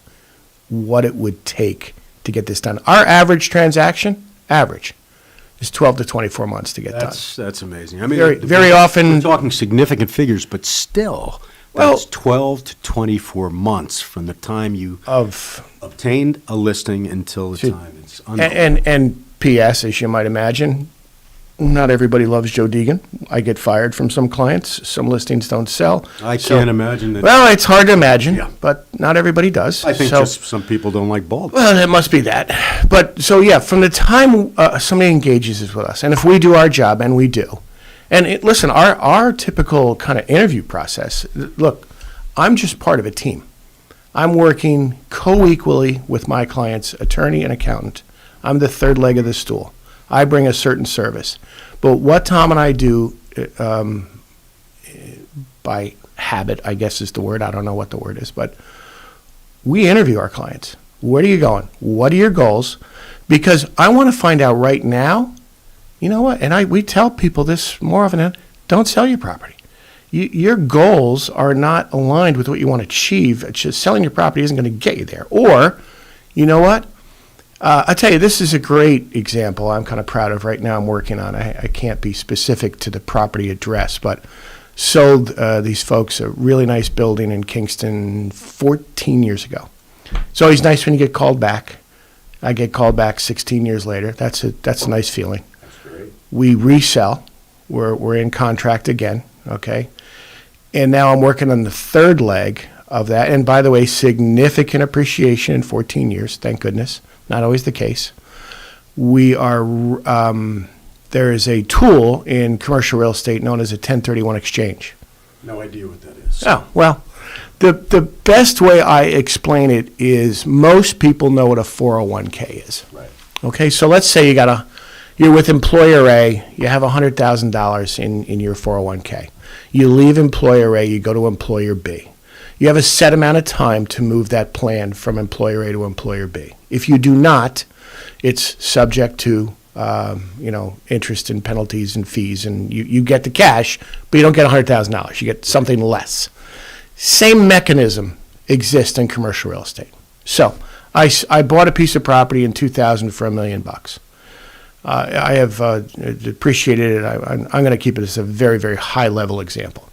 what it would take to get this done. Our average transaction, is 12 to 24 months to get done. That's amazing. I mean, very often we're talking significant figures, but still, that's 12 to 24 months from the time you obtained a listing until the time it's unbelievable. And P.S., as you might imagine, not everybody loves Joe Deegan. I get fired from some clients. Some listings don't sell. I can't imagine that. Well, it's hard to imagine, but not everybody does. I think just some people don't like bald. Well, it must be that. But so, yeah, from the time somebody engages with us, and if we do our job, and we do, and listen, our typical kind of interview process, look, I'm just part of a team. I'm working co-equally with my client's attorney and accountant. I'm the third leg of the stool. I bring a certain service. But what Tom and I do, by habit, I guess is the word. I don't know what the word is, but we interview our clients. Where are you going? What are your goals? Because I want to find out right now, you know what, and we tell people this more often than, don't sell your property. Your goals are not aligned with what you want to achieve. It's just selling your property isn't going to get you there. Or, you know what? I'll tell you, this is a great example I'm kind of proud of right now I'm working on. I can't be specific to the property address, but sold these folks a really nice building in Kingston 14 years ago. It's always nice when you get called back. I get called back 16 years later. That's a nice feeling. That's great. We resell. We're in contract again, okay? And now I'm working on the third leg of that. And by the way, significant appreciation in 14 years, thank goodness. Not always the case. We are, there is a tool in commercial real estate known as a 1031 exchange. No idea what that is. Oh, well, the best way I explain it is most people know what a 401k is. Right. Okay, so let's say you're with employer A, you have $100,000 in your 401k. You leave employer A, you go to employer B. You have a set amount of time to move that plan from employer A to employer B. If you do not, it's subject to interest and penalties and fees, and you get the cash, but you don't get $100,000. You get something less. Same mechanism exists in commercial real estate. So I bought a piece of property in 2000 for $1 million. I have appreciated it. I'm going to keep it as a very, very high level example.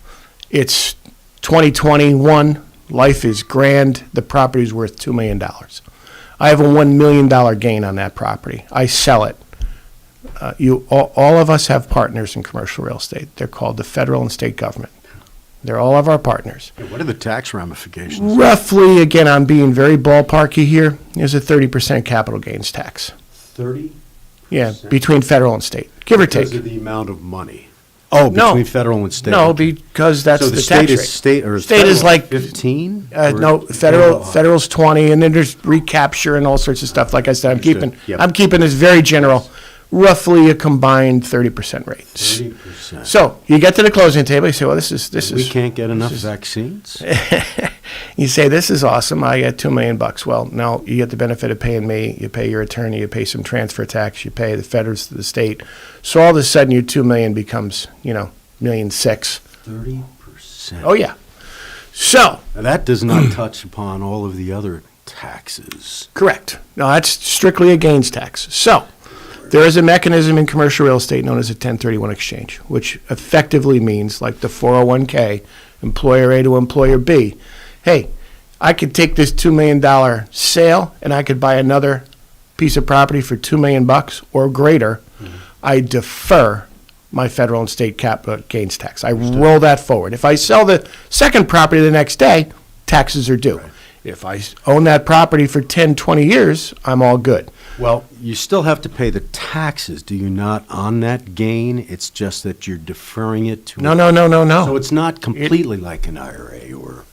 It's 2021, life is grand, the property is worth $2 million. I have a $1 million gain on that property. I sell it. All of us have partners in commercial real estate. They're called the federal and state government. They're all of our partners. What are the tax ramifications? Roughly, again, I'm being very ballparky here, there's a 30% capital gains tax. 30%? Yeah, between federal and state, give or take. Because of the amount of money. Oh, between federal and state. No, because that's the tax rate. State is like 15? No, federal's 20, and then there's recapture and all sorts of stuff. Like I said, I'm keeping this very general. Roughly a combined 30% rate. 30%. So you get to the closing table. You say, "Well, this is." We can't get enough vaccines. You say, "This is awesome. I get $2 million." Well, no, you get the benefit of paying me. You pay your attorney. You pay some transfer tax. You pay the federal to the state. So all of a sudden, your $2 million becomes, $1.6 million. 30%. Oh yeah. So now that does not touch upon all of the other taxes. Correct. No, that's strictly a gains tax. So there is a mechanism in commercial real estate known as a 1031 exchange, which effectively means, like the 401k, employer A to employer B, hey, I could take this $2 million sale and I could buy another piece of property for $2 million or greater. Mm-hmm. I defer my federal and state capital gains tax. I roll that forward. If I sell the second property the next day, taxes are due. Right. If I own that property for 10, 20 years, I'm all good. Well, you still have to pay the taxes, do you not, on that gain? It's just that you're deferring it to... No. So it's not completely like an IRA or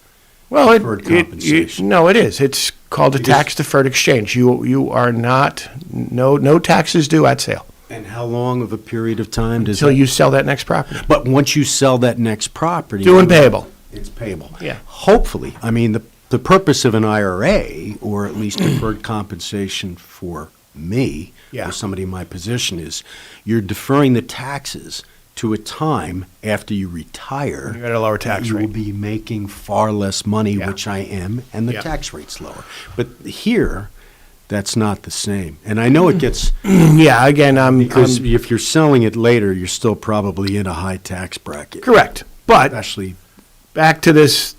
deferred compensation. No, it is. It's called a tax-deferred exchange. You are not... No taxes due at sale. And how long of a period of time does... Until you sell that next property. But once you sell that next property... Due and payable. It's payable. Yeah. Hopefully. I mean, the the purpose of an IRA, or at least deferred compensation for me, Yeah. or somebody in my position, is you're deferring the taxes to a time after you retire. You're at a lower tax you rate. will be making far less money, Yeah. which I am, and the Yeah. tax rate's lower. But here, that's not the same. And I know it gets, Yeah, again, because if you're selling it later, you're still probably in a high tax bracket. correct. But Especially, back to this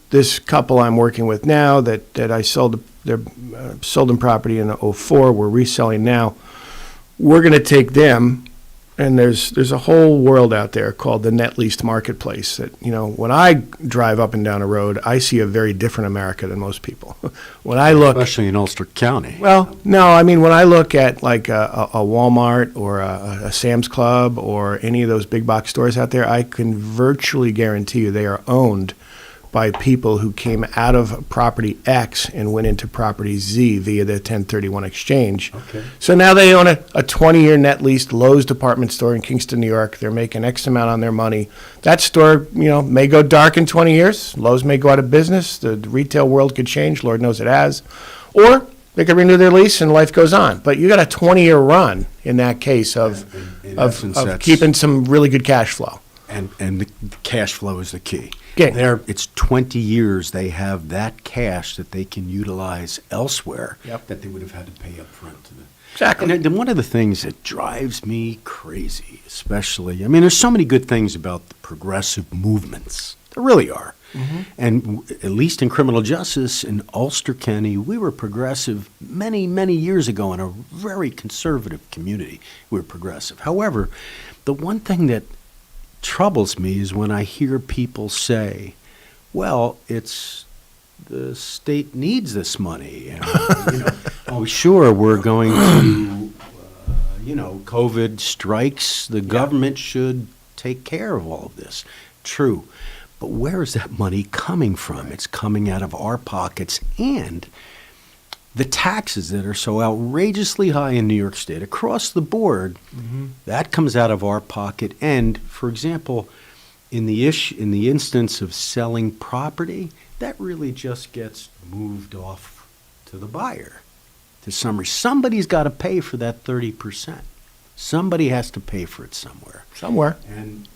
couple I'm working with now that I sold them property in '04. We're reselling now. We're going to take them, and there's a whole world out there called the net leased marketplace. That when I drive up and down a road, I see a very different America than most people. When I look, especially in Ulster County. well, no, I mean when I look at like a Walmart or a Sam's Club or any of those big box stores out there, I can virtually guarantee you they are owned by people who came out of property X and went into property Z via the 1031 exchange. Okay. So now they own a 20-year net leased Lowe's department store in Kingston, New York. They're making X amount on their money. That store, may go dark in 20 years. Lowe's may go out of business. The retail world could change. Lord knows it has. Or they could renew their lease and life goes on. But you got a 20-year run in that case of essence, of that's- keeping some really good cash flow. And the cash flow is the key. Okay. It's 20 years they have that cash that they can utilize elsewhere Yep. that they would have had to pay up front to the. Exactly. And then one of the things that drives me crazy, especially, there's so many good things about the progressive movements. There really are. Mm-hmm. And at least in criminal justice in Ulster County, we were progressive many, many years ago in a very conservative community. We were progressive. However, the one thing that troubles me is when I hear people say, well, it's the state needs this money. And, oh, sure, we're going to, COVID strikes, the government should take care of all of this. True. But where is that money coming from? It's coming out of our pockets, and the taxes that are so outrageously high in New York State across the board, that comes out of our pocket. And for example, in the instance of selling property, that really just gets moved off to the buyer. To somebody's got to pay for that 30%. Somebody has to pay for it somewhere. Somewhere. And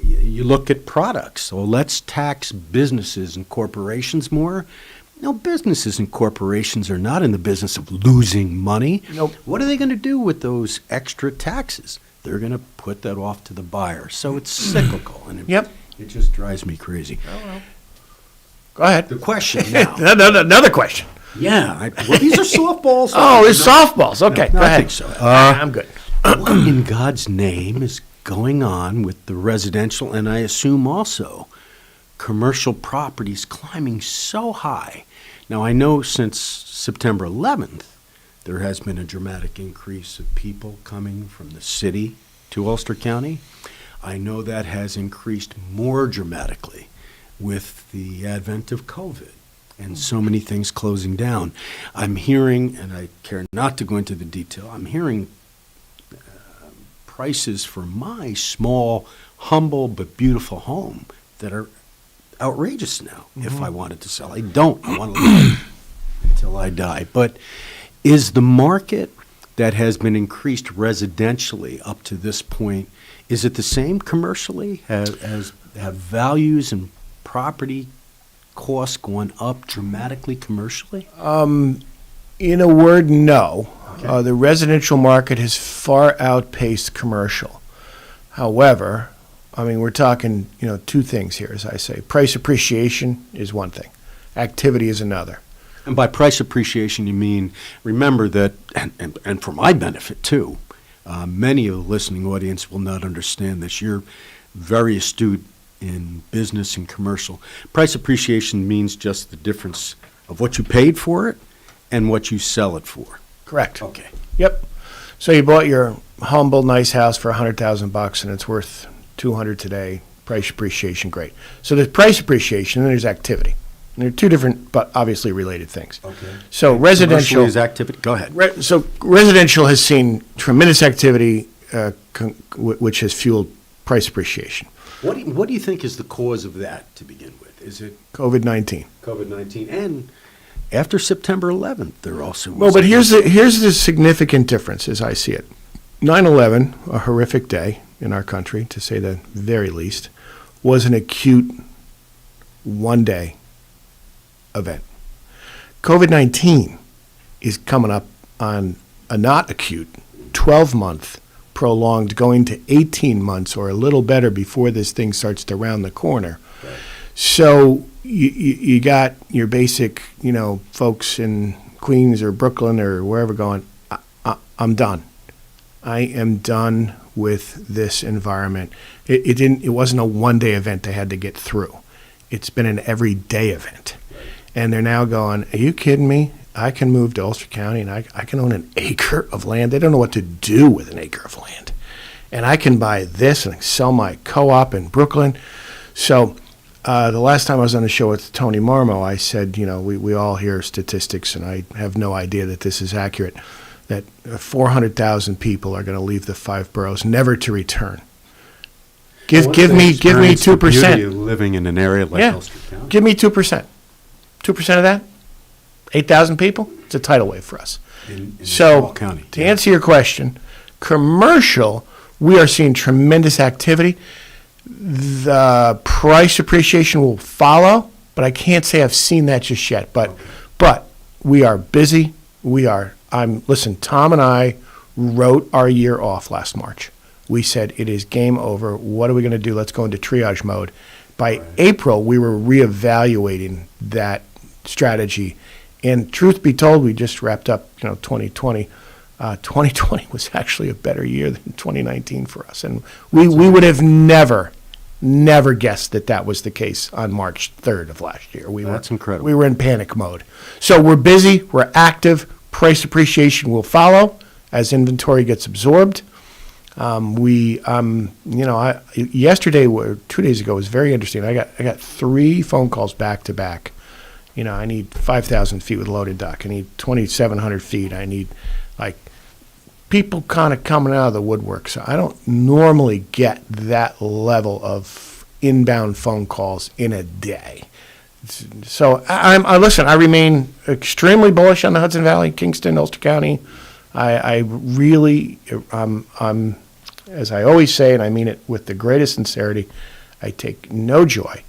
you look at products. So let's tax businesses and corporations more. No, businesses and corporations are not in the business of losing money. Nope. What are they going to do with those extra taxes? They're going to put that off to the buyer. So it's cyclical, and it just drives me crazy. Go ahead. The question now. Another question. Yeah. Well, these are softballs. Oh, it's softballs. Okay, No, go I ahead. think so. I'm good. What in God's name is going on with the residential, and I assume also commercial properties climbing so high? Now, I know since September 11th, there has been a dramatic increase of people coming from the city to Ulster County. I know that has increased more dramatically with the advent of COVID and so many things closing down. I'm hearing, and I care not to go into the detail, I'm hearing prices for my small, humble, but beautiful home that are outrageous now. If I wanted to sell, I don't. I want to live until I die. But is the market that has been increased residentially up to this point, is it the same commercially? Have values and property costs gone up dramatically commercially? In a word, no. The residential market has far outpaced commercial. However, we're talking, two things here, as I say. Price appreciation is one thing. Activity is another. And by price appreciation, you mean, remember that, and for my benefit too, many of the listening audience will not understand this. You're very astute in business and commercial. Price appreciation means just the difference of what you paid for it and what you sell it for. Correct. Okay. Yep. So you bought your humble, nice house for $100,000 and it's worth $200 today. Price appreciation, great. So there's price appreciation and then there's activity. And they're two different, but obviously related things. Okay. So And residential commercial is activity. Go ahead. So residential has seen tremendous activity, which has fueled price appreciation. What do you think is the cause of that to begin with? Is it COVID-19. COVID-19? And after September 11th, there also was. Well, but here's the significant difference as I see it. 9/11, a horrific day in our country, to say the very least, was an acute one-day event. COVID-19 is coming up on a not acute 12-month prolonged, going to 18 months or a little better before this thing starts to round the corner. Right. So you got your basic, folks in Queens or Brooklyn or wherever going, I'm done. I am done with this environment. It wasn't a one-day event they had to get through. It's been an everyday event. And they're now going, are you kidding me? I can move to Ulster County and I can own an acre of land. They don't know what to do with an acre of land. And I can buy this and sell my co-op in Brooklyn. So the last time I was on the show with Tony Marmo, I said, we all hear statistics, and I have no idea that this is accurate, that 400,000 people are going to leave the 5 boroughs, never to return. Give me 2%. Living in an area like Ulster County. Give me 2%. 2% of that, 8,000 people. It's a tidal wave for us. In small county. To answer your question, commercial, we are seeing tremendous activity. The price appreciation will follow, but I can't say I've seen that just yet. But we are busy. Listen, Tom and I wrote our year off last March. We said it is game over. What are we going to do? Let's go into triage mode. By April, we were reevaluating that strategy. And truth be told, we just wrapped up, 2020. 2020 was actually a better year than 2019 for us. And we would have never guessed that was the case on March 3rd of last year. That's incredible. We were in panic mode. So we're busy, we're active, price appreciation will follow as inventory gets absorbed. Yesterday or 2 days ago was very interesting. I got 3 phone calls back to back. I need 5,000 feet with loaded dock. I need 2,700 feet. I need people kind of coming out of the woodwork. So I don't normally get that level of inbound phone calls in a day. So I remain extremely bullish on the Hudson Valley, Kingston, Ulster County. I really, as I always say, and I mean it with the greatest sincerity, I take no joy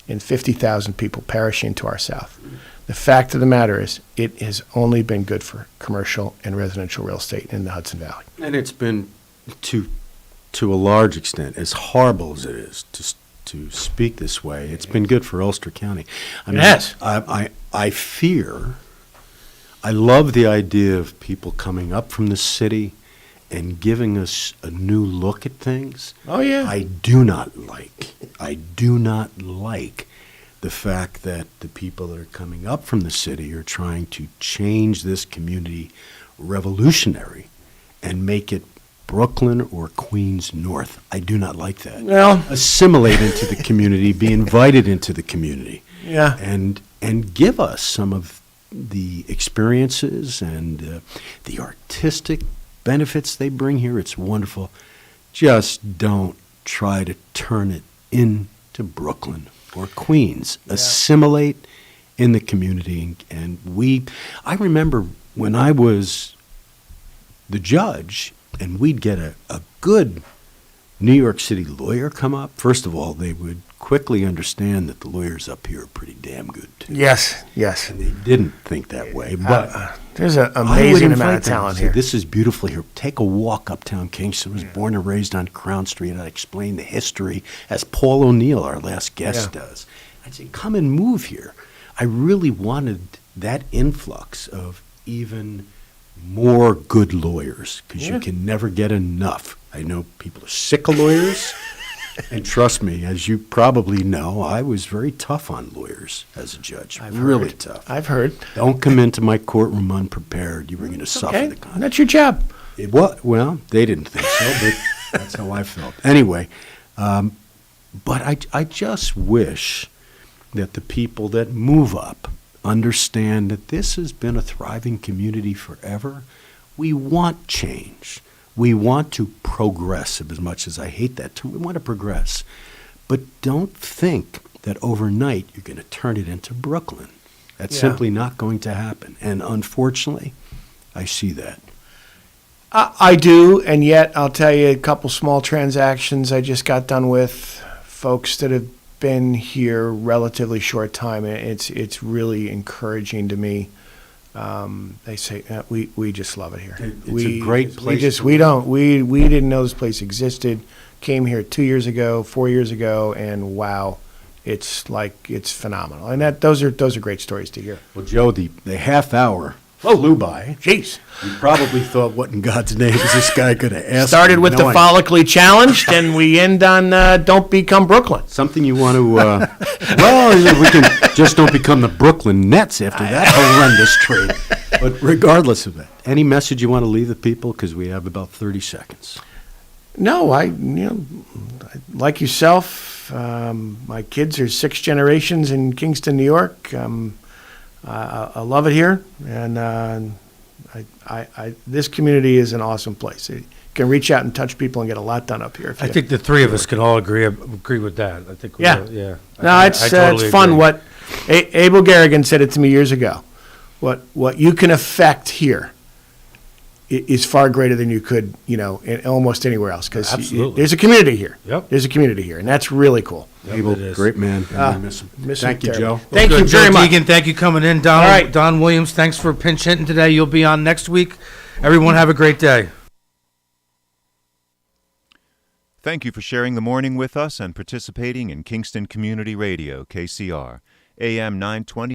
in 50,000 people perishing to our south. The fact of the matter is, it has only been good for commercial and residential real estate in the Hudson Valley. And it's been, to a large extent, as horrible as it is to speak this way, it's been good for Ulster County. Yes. I fear, I love the idea of people coming up from the city and giving us a new look at things. Oh, yeah. I do not like the fact that the people that are coming up from the city are trying to change this community revolutionary and make it Brooklyn or Queens North. I do not like that. Well, assimilate into the community, be invited into the community. Yeah. And give us some of the experiences and the artistic benefits they bring here. It's wonderful. Just don't try to turn it into Brooklyn or Queens. Yeah. Assimilate in the community. And I remember when I was the judge and we'd get a good New York City lawyer come up. First of all, they would quickly understand that the lawyers up here are pretty damn good too. Yes. And they didn't think that way, but there's an amazing amount of talent here. This is beautiful here. Take a walk uptown Kingston. I was born and raised on Crown Street. I explain the history as Paul O'Neill, our last guest, does. I'd say, come and move here. I really wanted that influx of even more good lawyers, because you can never get enough. I know people are sick of lawyers, and trust me, as you probably know, I was very tough on lawyers as a judge. Really tough. I've heard. Don't come into my courtrum unprepared. You were going to suffer the consequences. That's your job. Well, they didn't think so, but that's how I felt. Anyway, but I just wish that the people that move up understand that this has been a thriving community forever. We want change. We want to progress, as much as I hate that term. We want to progress. But don't think that overnight you're going to turn it into Brooklyn. That's Yeah. simply not going to happen. And unfortunately, I see that. I do, and yet I'll tell you a couple small transactions I just got done with folks that have been here relatively short time, and it's really encouraging to me. They say we just love it here. It's a great place. We didn't know this place existed. Came here 2 years ago, 4 years ago, and wow, it's phenomenal. And those are great stories to hear. Well, Joe, the half hour flew by. Jeez. You probably thought, what in God's name is this guy going to ask? Started with the follically challenged, and we end on don't become Brooklyn. Something you want to, well, we can just don't become the Brooklyn Nets after that horrendous trade. But regardless of that, any message you want to leave the people? Because we have about 30 seconds. No, like yourself, my kids are 6 generations in Kingston, New York. I love it here, and this community is an awesome place. You can reach out and touch people and get a lot done up here. I think the three of us can all agree with that. I think. Yeah. No, I it's totally fun. agree. What Abel Garrigan said it to me years ago. What you can affect here is far greater than you could, in almost anywhere else. Because there's a community here. Yep. There's a community here, and that's really cool. Abel, great man. I miss him. Thank you, Joe. Thank you very much. Deegan, thank you coming in. All right. Don Williams, thanks for pinch hitting today. You'll be on next week. Everyone have a great day. Thank you for sharing the morning with us and participating in Kingston Community Radio, KCR, AM 920.